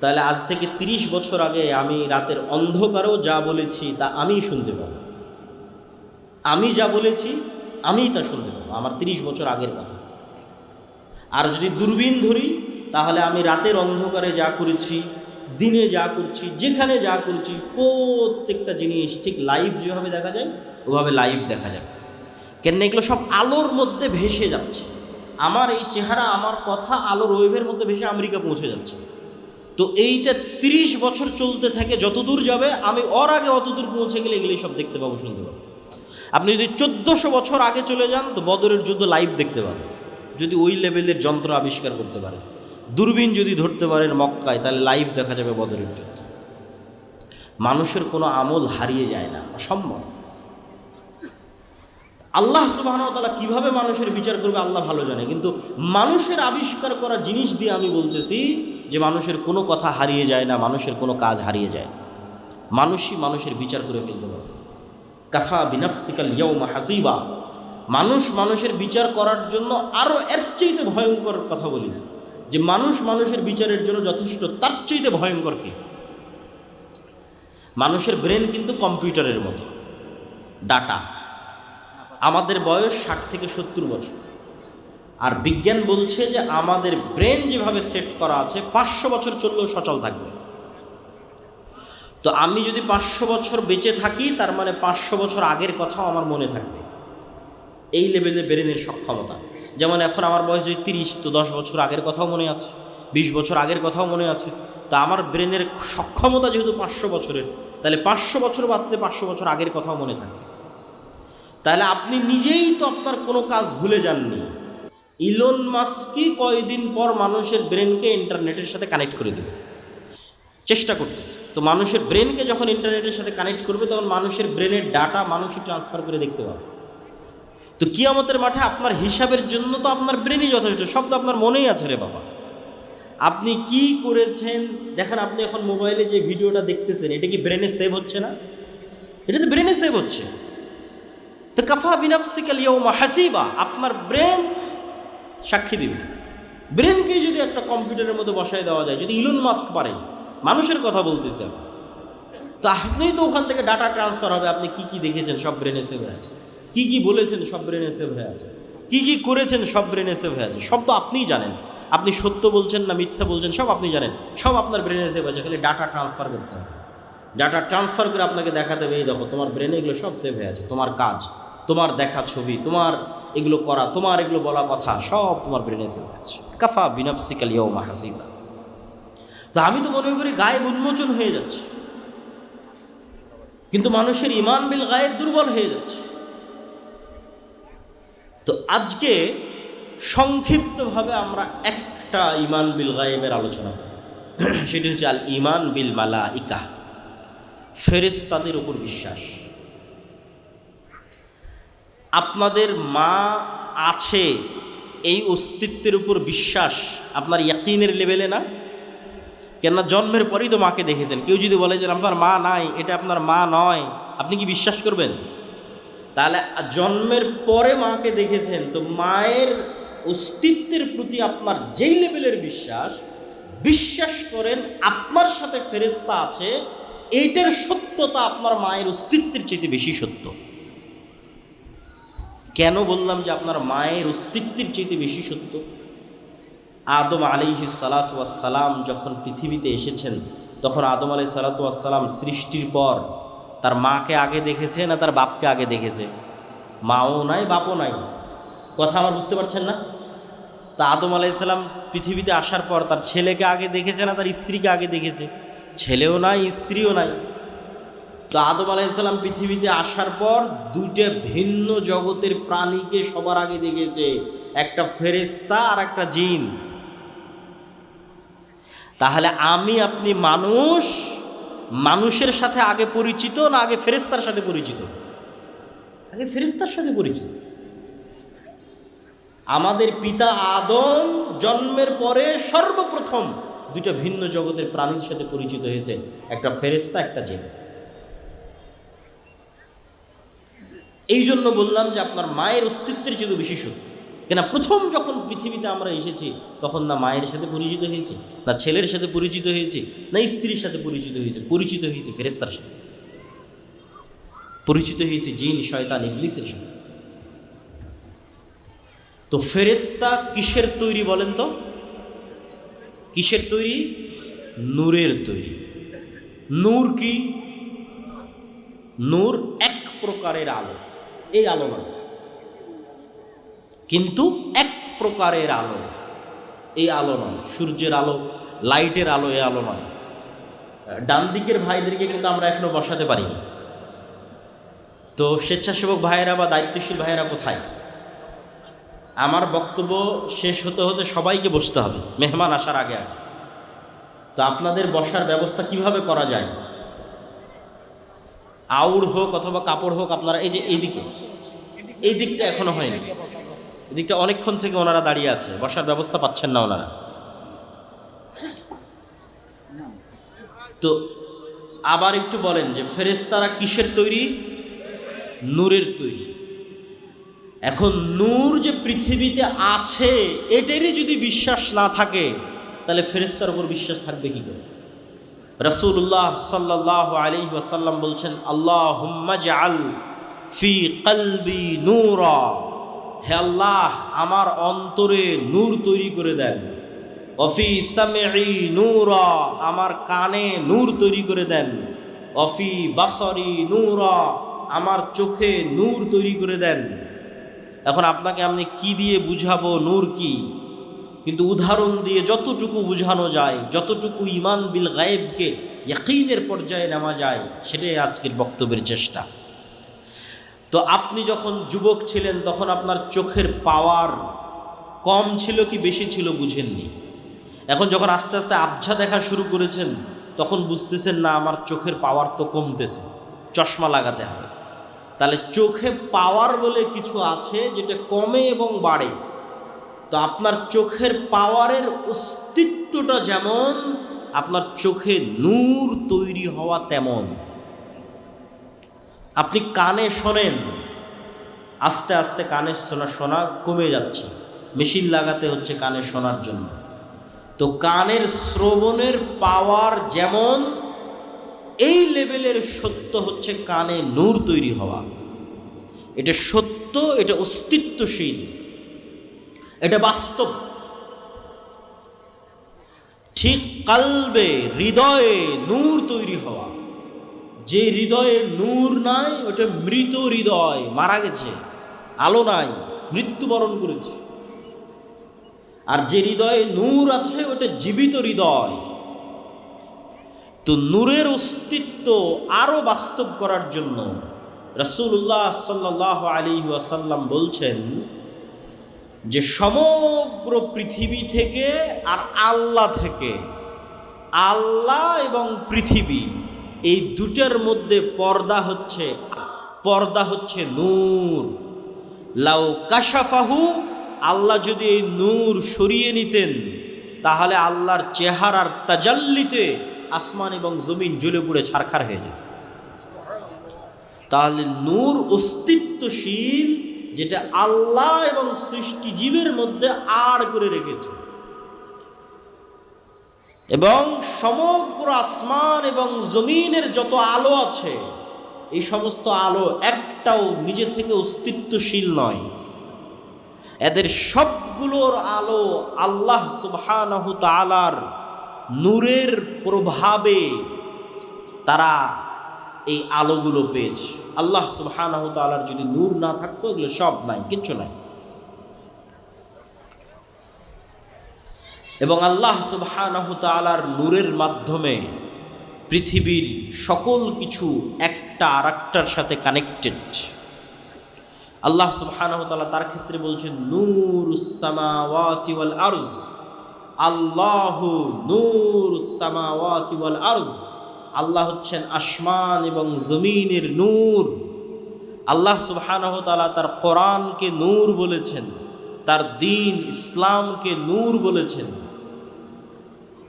তাহলে আজ থেকে 30 বছর আগে আমি রাতের অন্ধকারেও যা বলেছি তা আমিই শুনতে পাবো। আমি যা বলেছি আমিই তা শুনতে পাবো, আমার 30 বছর আগের কথা। আর যদি দূরবীন ধরি, তাহলে আমি রাতের অন্ধকারে যা করেছি, দিনে যা করছি, যেখানে যা করছি, প্রত্যেকটা জিনিস ঠিক লাইভ যেভাবে দেখা যায় ওভাবে লাইভ দেখা যাবে। কেন এগুলো সব আলোর মধ্যে ভেসে যাচ্ছে। আমার এই চেহারা, আমার কথা আলোর ওয়েভের মধ্যে ভেসে আমেরিকা পৌঁছে যাচ্ছে। তো এইটা 30 বছর চলতে থাকে, যত দূর যাবে আমি ওর আগে অত দূর পৌঁছে গেলে এগুলোই সব দেখতে পাবো, শুনতে পাবো। আপনি যদি 1400 বছর আগে চলে যান, তো বদরের যুদ্ধ লাইভ দেখতে পাবেন, যদি ওই লেভেলের যন্ত্র আবিষ্কার করতে পারেন। দূরবীন যদি ধরতে পারেন মক্কায়, তাহলে লাইভ দেখা যাবে বদরের যুদ্ধ। মানুষের কোনো আমল হারিয়ে যায় না, অসম্ভব। আল্লাহ সুবহানাহু ওয়া তাআলা কিভাবে মানুষের বিচার করবে আল্লাহ ভালো জানে, কিন্তু মানুষের আবিষ্কার করা জিনিস দিয়ে আমি বলতেছি যে মানুষের কোনো কথা হারিয়ে যায় না, মানুষের কোনো কাজ হারিয়ে যায় না। মানুষই মানুষের বিচার করে ফেলতে পারে। কাফা বিনাফসিকাল ইয়াউমা হাসিবা। মানুষ মানুষের বিচার করার জন্য আরও এর চাইতে ভয়ঙ্কর কথা বলি, যে মানুষ মানুষের বিচারের জন্য যথেষ্ট, তার চাইতে ভয়ঙ্কর কি? মানুষের ব্রেন কিন্তু কম্পিউটারের মতো, ডাটা। আমাদের বয়স 60 থেকে 70 বছর, আর বিজ্ঞান বলছে যে আমাদের ব্রেন যেভাবে সেট করা আছে 500 বছর চললেও সচল থাকবে। তো আমি যদি 500 বছর বেঁচে থাকি, তার মানে 500 বছর আগের কথাও আমার মনে থাকবে। এই লেভেলের ব্রেনের সক্ষমতা। যেমন এখন আমার বয়স যদি 30, তো 10 বছর আগের কথাও মনে আছে, 20 বছর আগের কথাও মনে আছে। তা আমার ব্রেনের সক্ষমতা যেহেতু 500 বছরের, তাহলে 500 বছর বাঁচলে 500 বছর আগের কথাও মনে থাকবে। তাহলে আপনি নিজেই তো আপনার কোনো কাজ ভুলে যাননি। ইলন মাস্কই কয়দিন পর মানুষের ব্রেনকে ইন্টারনেটের সাথে কানেক্ট করে দেবে, চেষ্টা করতেছে। তো মানুষের ব্রেনকে যখন ইন্টারনেটের সাথে কানেক্ট করবে তখন মানুষের ব্রেনের ডাটা মানুষই ট্রান্সফার করে দেখতে পাবে। তো কিয়ামতের মাঠে আপনার হিসাবের জন্য তো আপনার ব্রেনই যথেষ্ট, সব তো আপনার মনেই আছে রে বাবা। আপনি কি করেছেন দেখেন, আপনি এখন মোবাইলে যে ভিডিওটা দেখতেছেন এটা কি ব্রেনে সেভ হচ্ছে না? এটা তো ব্রেনে সেভ হচ্ছে। তো কাফা বিনাফসিকাল ইয়াউমা হাসিবা, আপনার ব্রেন সাক্ষী দিবে। ব্রেনকে যদি একটা কম্পিউটারের মধ্যে বসায় দেওয়া যায়, যদি ইলন মাস্ক পারে, মানুষের কথা বলতেছে, তো আপনি তো ওখান থেকে ডাটা ট্রান্সফার হবে। আপনি কি কি দেখেছেন সব ব্রেনে সেভ হয়ে আছে, কি কি বলেছেন সব ব্রেনে সেভ হয়ে আছে, কি কি করেছেন সব ব্রেনে সেভ হয়ে আছে। সব তো আপনিই জানেন, আপনি সত্য বলছেন না মিথ্যা বলছেন সব আপনি জানেন, সব আপনার ব্রেনে সেভ আছে। খালি ডাটা ট্রান্সফার করতে হবে। ডাটা ট্রান্সফার করে আপনাকে দেখাতে হবে, এই দেখো তোমার ব্রেনে এগুলো সব সেভ হয়ে আছে, তোমার কাজ, তোমার দেখা ছবি, তোমার এগুলো করা, তোমার এগুলো বলা কথা সব তোমার ব্রেনে সেভ হয়ে আছে। কাফা বিনাফসিকাল ইয়াউমা হাসিবা। তো আমি তো মনে করি গায়েব উন্মোচন হয়ে যাচ্ছে, কিন্তু মানুষের ঈমান বিল গায়েব দুর্বল হয়ে যাচ্ছে। তো আজকে সংক্ষিপ্তভাবে আমরা একটা ঈমান বিল গায়েবের আলোচনা করব, সেটি হচ্ছে আল ঈমান বিল মালাইকা, ফেরেশতাদের উপর বিশ্বাস। আপনাদের মা আছে এই অস্তিত্বের উপর বিশ্বাস আপনার ইয়াকিনের লেভেলে না? কেননা জন্মের পরেই তো মাকে দেখেছেন। কেউ যদি বলে যে আপনার মা নাই, এটা আপনার মা নয়, আপনি কি বিশ্বাস করবেন? তাহলে জন্মের পরে মাকে দেখেছেন, তো মায়ের অস্তিত্বের প্রতি আপনার যেই লেভেলের বিশ্বাস করেন আপনার সাথে ফেরেশতা আছে, এইটার সত্যতা আপনার মায়ের অস্তিত্বের চাইতে বেশি সত্য। কেন বললাম যে আপনার মায়ের অস্তিত্বের চাইতে বেশি সত্য? আদম আলাইহিস সালাতু ওয়াস সালাম যখন পৃথিবীতে এসেছেন, তখন আদম আলাইহিস সালাতু ওয়াস সালাম সৃষ্টির পর তার মাকে আগে দেখেছে না তার বাপকে আগে দেখেছে? মাও নাই বাপও নাই। কথা আমার বুঝতে পারছেন না? তা আদম আলাইহিস সালাম পৃথিবীতে আসার পর তার ছেলেকে আগে দেখেছে না তার স্ত্রীকে আগে দেখেছে? ছেলেও নাই স্ত্রীও নাই। তো আদম আলাইহিস সালাম পৃথিবীতে আসার পর দুইটা ভিন্ন জগতের প্রাণীকে সবার আগে দেখেছে, একটা ফেরেশতা আর একটা জিন। তাহলে আমি আপনি মানুষের সাথে আগে পরিচিত না আগে ফেরেশতার সাথে পরিচিত? আগে ফেরেশতার সাথে পরিচিত। আমাদের পিতা আদম জন্মের পরে সর্বপ্রথম দুইটা ভিন্ন জগতের প্রাণীর সাথে পরিচিত হয়েছে, একটা ফেরেশতা একটা জিন। এই জন্য বললাম যে আপনার মায়ের অস্তিত্বের চেয়ে বেশি সত্য। কেন প্রথম যখন পৃথিবীতে আমরা এসেছি তখন না মায়ের সাথে পরিচিত হয়েছি, না ছেলের সাথে পরিচিত হয়েছি, না স্ত্রীর সাথে পরিচিত হয়েছি ফেরেশতার সাথে, পরিচিত হয়েছি জিন শয়তান ইবলিসের সাথে। তো ফেরেশতা কিসের তৈরি বলেন তো? কিসের তৈরি? নূরের তৈরি। নূর কি? নূর এক প্রকারের আলো, এই আলো নয়, কিন্তু এক প্রকারের আলো, এই আলো নয়। সূর্যের আলো, লাইটের আলো, এই আলো নয়। ডান দিকের ভাইদেরকে কিন্তু আমরা এখনো বসাতে পারিনি। তো স্বেচ্ছাসেবক ভাইয়েরা বা দায়িত্বশীল ভাইয়েরা কোথায়? আমার বক্তব্য শেষ হতে হতে সবাইকে বসতে হবে মেহমান আসার আগে আগে। তো আপনাদের বসার ব্যবস্থা কিভাবে করা যায়? আউড় হোক অথবা কাপড় হোক, আপনারা এই যে এই দিকটা এখনো হয়নি, এই দিকটা অনেকক্ষণ থেকে ওনারা দাঁড়িয়ে আছে, বসার ব্যবস্থা পাচ্ছেন না ওনারা। তো আবার একটু বলেন যে ফেরেশতারা কিসের তৈরি? নূরের তৈরি। এখন নূর যে পৃথিবীতে আছে এটারই যদি বিশ্বাস না থাকে তাহলে ফেরেশতার উপর বিশ্বাস থাকবে কি করে? রাসূলুল্লাহ সাল্লাল্লাহু আলাইহি ওয়াসাল্লাম বলছেন, আল্লাহুম্মা জাআল ফি কলবি নূরা, হে আল্লাহ আমার অন্তরে নূর তৈরি করে দেন। ওয়াফি সামঈ নূরা, আমার কানে নূর তৈরি করে দেন। ওয়াফি বাসরি নূরা, আমার চোখে নূর তৈরি করে দেন। এখন আপনাকে আমি কি দিয়ে বুঝাবো নূর কি? কিন্তু উদাহরণ দিয়ে যতটুকু বোঝানো যায়, যতটুকু ঈমান বিল গায়েবকে ইয়াকিনের পর্যায়ে নেওয়া যায়, সেটাই আজকের বক্তব্যের চেষ্টা। তো আপনি যখন যুবক ছিলেন তখন আপনার চোখের পাওয়ার কম ছিল কি বেশি ছিল বুঝেননি। এখন যখন আস্তে আস্তে আবঝা দেখা শুরু করেছেন তখন বুঝতেছেন না আমার চোখের পাওয়ার তো কমতেছে, চশমা লাগাতে হবে। তাহলে চোখে পাওয়ার বলে কিছু আছে যেটা কমে এবং বাড়ে। তো আপনার চোখের পাওয়ারের অস্তিত্বটা যেমন, আপনার চোখে নূর তৈরি হওয়া তেমন। আপনি কানে শোনেন, আস্তে আস্তে কানে শোনা কমে যাচ্ছে, মেশিন লাগাতে হচ্ছে কানে শোনার জন্য। তো কানের শ্রবণের পাওয়ার যেমন, এই লেভেলের সত্য হচ্ছে কানে নূর তৈরি হওয়া। এটা সত্য, এটা অস্তিত্বশীল, এটা বাস্তব। ঠিক কালবে, হৃদয়ে নূর তৈরি হওয়া। যে হৃদয়ে নূর নাই ওটা মৃত হৃদয়, মারা গেছে, আলো নাই, মৃত্যুবরণ করেছে। আর যে হৃদয়ে নূর আছে ওটা জীবিত হৃদয়। তো নূরের অস্তিত্ব আরো বাস্তব করার জন্য রাসূলুল্লাহ সাল্লাল্লাহু আলাইহি ওয়াসাল্লাম বলছেন যে সমগ্র পৃথিবী থেকে আর আল্লাহ থেকে, আল্লাহ এবং পৃথিবী এই দুটার মধ্যে পর্দা হচ্ছে নূর। লাউ কাশাফাহু, আল্লাহ যদি এই নূর সরিয়ে নিতেন তাহলে আল্লাহর চেহারার তাজাল্লিতে আসমান এবং জমিন জ্বলে পুড়ে ছারখার হয়ে যেত। তাহলে নূর অস্তিত্বশীল, যেটা আল্লাহ এবং সৃষ্টিজীবের মধ্যে আড় করে রেখেছে। এবং সমগ্র আসমান এবং জমিনের যত আলো আছে, এই সমস্ত আলো একটাও নিজে থেকে অস্তিত্বশীল নয়। এদের সবগুলোর আলো আল্লাহ সুবহানাহু তাআলার নূরের প্রভাবে তারা এই আলোগুলো পেয়েছে। আল্লাহ সুবহানাহু তাআলার যদি নূর না থাকতো এগুলো সব নাই, কিচ্ছু নাই। এবং আল্লাহ সুবহানাহু তাআলার নূরের মাধ্যমে পৃথিবীর সকল কিছু একটা আরেকটার সাথে কানেক্টেড। আল্লাহ সুবহানাহু তাআলা তার ক্ষেত্রে বলছেন নূরুস সামাওয়াতি ওয়াল আরজ, আল্লাহু নূরুস সামাওয়াতি ওয়াল আরজ। আল্লাহ হচ্ছেন আসমান এবং জমিনের নূর। আল্লাহ সুবহানাহু তাআলা তার কোরআনকে নূর বলেছেন, তার দ্বীন ইসলামকে নূর বলেছেন।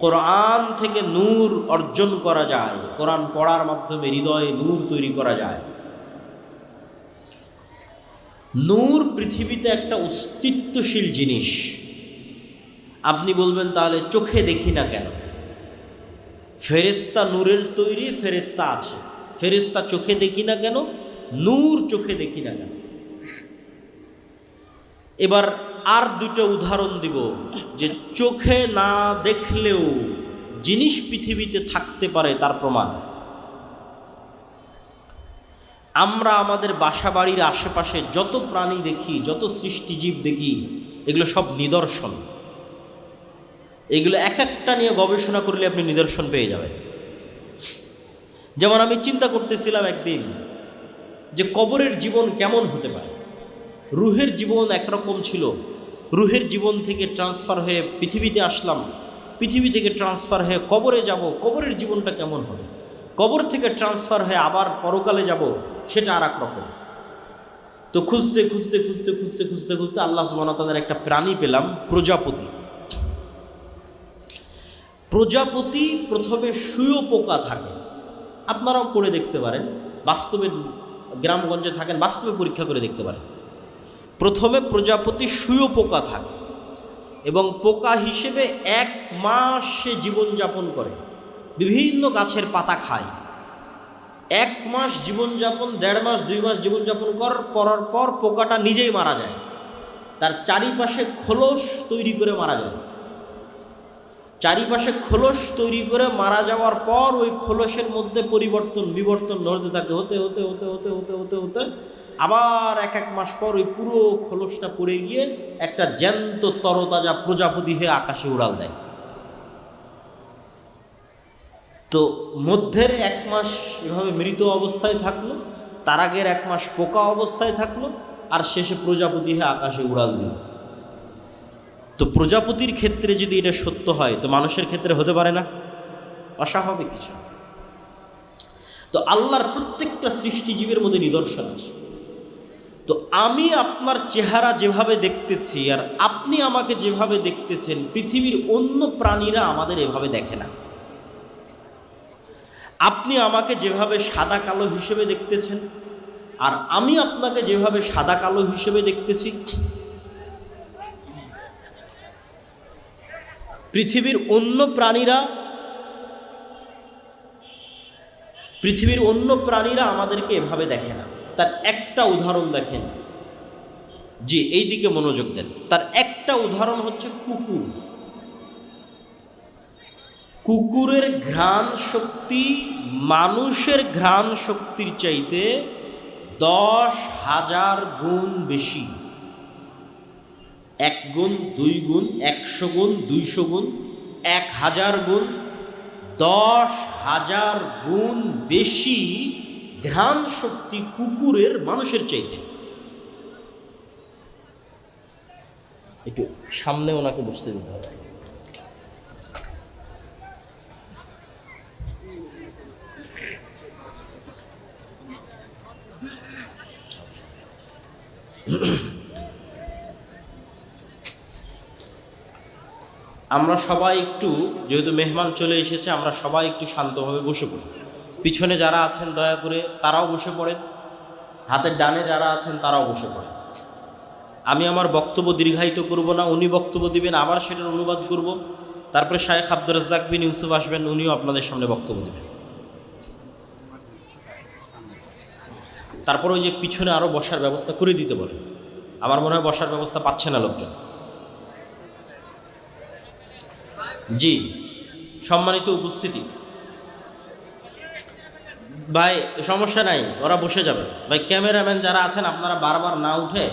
কোরআন থেকে নূর অর্জন করা যায়, কোরআন পড়ার মাধ্যমে হৃদয়ে নূর তৈরি করা যায়। নূর পৃথিবীতে একটা অস্তিত্বশীল জিনিস। আপনি বলবেন তাহলে চোখে দেখি না কেন? ফেরেশতা নূরের তৈরি, ফেরেশতা আছে, ফেরেশতা চোখে দেখি না কেন? নূর চোখে দেখি না কেন? এবার আর দুটো উদাহরণ দিব যে চোখে না দেখলেও জিনিস পৃথিবীতে থাকতে পারে তার প্রমাণ। আমরা আমাদের বাসা বাড়ির আশেপাশে যত প্রাণী দেখি, যত সৃষ্টিজীব দেখি, এগুলো সব নিদর্শন। এগুলো এক একটা নিয়ে গবেষণা করলে আপনি নিদর্শন পেয়ে যাবেন। যেমন আমি চিন্তা করতেছিলাম একদিন যে কবরের জীবন কেমন হতে পারে। রুহের জীবন একরকম ছিল, রুহের জীবন থেকে ট্রান্সফার হয়ে পৃথিবীতে আসলাম, পৃথিবী থেকে ট্রান্সফার হয়ে কবরে যাব, কবরের জীবনটা কেমন হবে। কবর থেকে ট্রান্সফার হয়ে আবার পরকালে যাব, সেটা আর এক রকম। তো খুঁজতে খুঁজতে খুঁজতে খুঁজতে খুঁজতে খুঁজতে আল্লাহ সুবহানাহু ওয়া তাআলার একটা প্রাণী পেলাম, প্রজাপতি। প্রজাপতি প্রথমে শুঁয়োপোকা থাকে, আপনারাও করে দেখতে পারেন, বাস্তবে গ্রামগঞ্জে থাকেন, বাস্তবে পরীক্ষা করে দেখতে পারেন। প্রথমে প্রজাপতি শুঁয়োপোকা থাকে এবং পোকা হিসেবে 1 মাস সে জীবনযাপন করে, বিভিন্ন গাছের পাতা খায়। 1 মাস জীবনযাপন, 1.5 মাস 2 মাস জীবনযাপন করার পর পোকাটা নিজেই মারা যায়। তার চারিপাশে খোলস তৈরি করে মারা যায়। চারিপাশে খোলস তৈরি করে মারা যাওয়ার পর ওই খোলসের মধ্যে বিবর্তন হতে থাকে, হতে হতে হতে হতে হতে হতে হতে আবার 1 মাস পর ওই পুরো খোলসটা পড়ে গিয়ে একটা জ্যান্ত তরতাজা প্রজাপতি হয়ে আকাশে উড়াল দেয়। তো মধ্যের 1 মাস এভাবে মৃত অবস্থায় থাকলো, তার আগের 1 মাস পোকা অবস্থায় থাকলো, আর শেষে প্রজাপতি হয়ে আকাশে উড়াল দিল। তো প্রজাপতির ক্ষেত্রে যদি এটা সত্য হয়, তো মানুষের ক্ষেত্রে হতে পারে না? অস্বাভাবিক কিছু। তো আল্লাহর প্রত্যেকটা সৃষ্টিজীবের মধ্যে নিদর্শন আছে। তো আমি আপনার চেহারা যেভাবে দেখতেছি আর আপনি আমাকে যেভাবে দেখতেছেন, পৃথিবীর অন্য প্রাণীরা আমাদের এভাবে দেখে না। আপনি আমাকে যেভাবে সাদা কালো হিসেবে দেখতেছেন আর আমি আপনাকে যেভাবে সাদা কালো হিসেবে দেখতেছি, পৃথিবীর অন্য প্রাণীরা আমাদেরকে এভাবে দেখে না। তার একটা উদাহরণ দেখেন, জি এই দিকে মনোযোগ দেন। তার একটা উদাহরণ হচ্ছে কুকুর। কুকুরের ঘ্রাণ শক্তি মানুষের ঘ্রাণ শক্তির চাইতে 10,000 গুণ বেশি। 1 গুণ, 2 গুণ, 100 গুণ, 200 গুণ, 1000 গুণ, 10,000 গুণ বেশি ঘ্রাণ শক্তি কুকুরের মানুষের চাইতে। একটু সামনে ওনাকে বসতে দিতে হবে। আমরা সবাই একটু, যেহেতু মেহমান চলে এসেছে, আমরা সবাই একটু শান্তভাবে বসে পড়ি। পিছনে যারা আছেন দয়া করে তারাও বসে পড়েন, হাতের ডানে যারা আছেন তারাও বসে পড়েন। আমি আমার বক্তব্য দীর্ঘায়িত করব না, উনি বক্তব্য দিবেন, আবার সেটার অনুবাদ করব, তারপরে শায়েখ আব্দুর রাজ্জাক বিন ইউসুফ আসবেন, উনিও আপনাদের সামনে বক্তব্য দেবেন। তারপর ওই যে পিছনে আরও বসার ব্যবস্থা করে দিতে বলেন। আমার মনে হয় বসার ব্যবস্থা পাচ্ছে না লোকজন। জি, সম্মানিত উপস্থিতি, ভাই সমস্যা নাই, ওরা বসে যাবে। ভাই ক্যামেরাম্যান যারা আছেন আপনারা বারবার না উঠে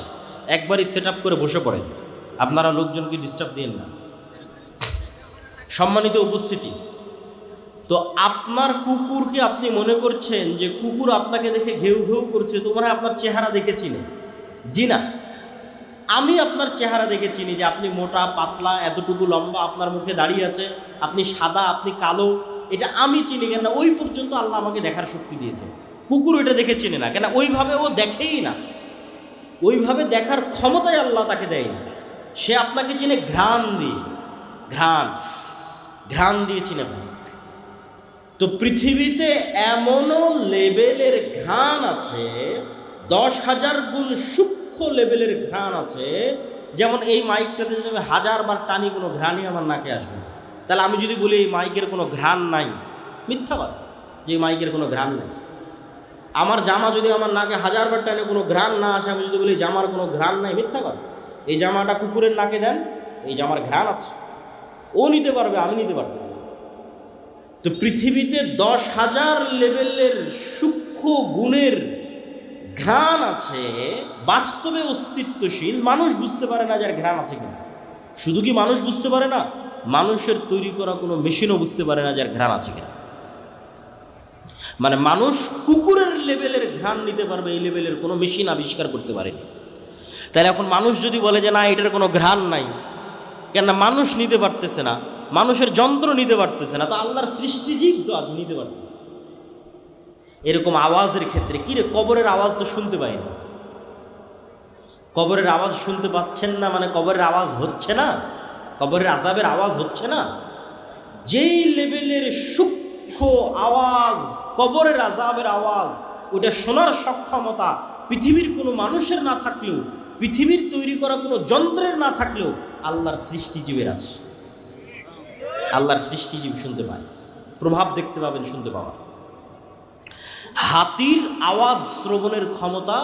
একবারই সেট আপ করে বসে পড়েন, আপনারা লোকজনকে ডিস্টার্ব দিন না। সম্মানিত উপস্থিতি, তো আপনার কুকুরকে আপনি মনে করছেন যে কুকুর আপনাকে দেখে ঘেউ ঘেউ করছে, তোমরা আপনার চেহারা দেখে চিনে? জি না, আমি আপনার চেহারা দেখে চিনি যে আপনি মোটা পাতলা, এতটুকু লম্বা, আপনার মুখে দাঁড়িয়ে আছে, আপনি সাদা, আপনি কালো, এটা আমি চিনি। কেন? ওই পর্যন্ত আল্লাহ আমাকে দেখার শক্তি দিয়েছে। কুকুর এটা দেখে চিনে না, কেন? ওইভাবে ও দেখেই না, ওইভাবে দেখার ক্ষমতাই আল্লাহ তাকে দেয়নি। সে আপনাকে চিনে ঘ্রাণ দিয়ে, ঘ্রাণ দিয়ে চিনে ফেলে। তো পৃথিবীতে এমনও লেভেলের ঘ্রাণ আছে, 10,000 গুণ সূক্ষ্ম লেভেলের ঘ্রাণ আছে। যেমন এই মাইকটাতে যদি আমি 1000 বার টানি, কোনো ঘ্রাণই আমার নাকে আসবে না। তাহলে আমি যদি বলি এই মাইকের কোনো ঘ্রাণ নাই, মিথ্যা কথা, যে মাইকের কোনো ঘ্রাণ নাই। আমার জামা যদি আমার নাকে 1000 বার টানে কোনো ঘ্রাণ না আসে, আমি যদি বলি জামার কোনো ঘ্রাণ নাই, মিথ্যা কথা। এই জামাটা কুকুরের নাকে দেন, এই জামার ঘ্রাণ আছে, ও নিতে পারবে, আমি নিতে পারতেছি। তো পৃথিবীতে 10,000 লেভেলের সূক্ষ্ম গুণের ঘ্রাণ আছে, বাস্তবে অস্তিত্বশীল। মানুষ বুঝতে পারে না যার ঘ্রাণ আছে কিনা। শুধু কি মানুষ বুঝতে পারে না, মানুষের তৈরি করা কোনো মেশিনও বুঝতে পারে না যার ঘ্রাণ আছে কিনা। মানে মানুষ কুকুরের লেভেলের ঘ্রাণ নিতে পারবে, এই লেভেলের কোনো মেশিন আবিষ্কার করতে পারেনি। তাহলে এখন মানুষ যদি বলে যে না এটার কোনো ঘ্রাণ নাই, কেন? মানুষ নিতে পারতেছে না, মানুষের যন্ত্র নিতে পারতেছে না, তো আল্লাহর সৃষ্টিজীব তো আজ নিতে পারতেছে। এরকম আওয়াজের ক্ষেত্রে কি রে, কবরের আওয়াজ তো শুনতে পাই না। কবরের আওয়াজ শুনতে পাচ্ছেন না মানে কবরের আওয়াজ হচ্ছে না, কবরের আযাবের আওয়াজ হচ্ছে না। যেই লেভেলের সূক্ষ্ম আওয়াজ, কবরের আযাবের আওয়াজ, ওটা শোনার সক্ষমতা পৃথিবীর কোনো মানুষের না থাকলেও, পৃথিবীর তৈরি করা কোনো যন্ত্রের না থাকলেও আল্লাহর সৃষ্টিজীবের আছে। আল্লাহর সৃষ্টিজীব শুনতে পায়, প্রভাব দেখতে পাবেন, শুনতে পাওয়া। হাতির আওয়াজ শ্রবণের ক্ষমতা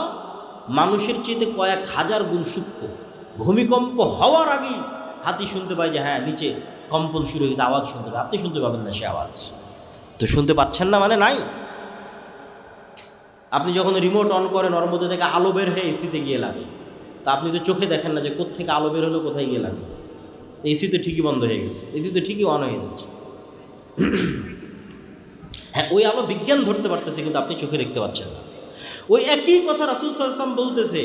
মানুষের চেয়ে কয়েক হাজার গুণ সূক্ষ্ম। ভূমিকম্প হওয়ার আগেই হাতি শুনতে পায় যে হ্যাঁ নিচে কম্পন শুরু হয়েছে, আওয়াজ শুনতে পায়। আপনি শুনতে পাবেন না সে আওয়াজ, তো শুনতে পাচ্ছেন না মানে নাই। আপনি যখন রিমোট অন করেন, ওর মধ্যে থেকে আলো বের হয়ে এসিতে গিয়ে লাগে, তা আপনি তো চোখে দেখেন না যে কোত্থেকে আলো বের হলো, কোথায় গিয়ে লাগে। এসি তো ঠিকই বন্ধ হয়ে গেছে, এসি তো ঠিকই অন হয়ে যাচ্ছে। হ্যাঁ, ওই আলো বিজ্ঞান ধরতে পারতেছে, কিন্তু আপনি চোখে দেখতে পাচ্ছেন না। ওই একই কথা রাসূল সাল্লাল্লাহু আলাইহি ওয়াসাল্লাম বলতেছে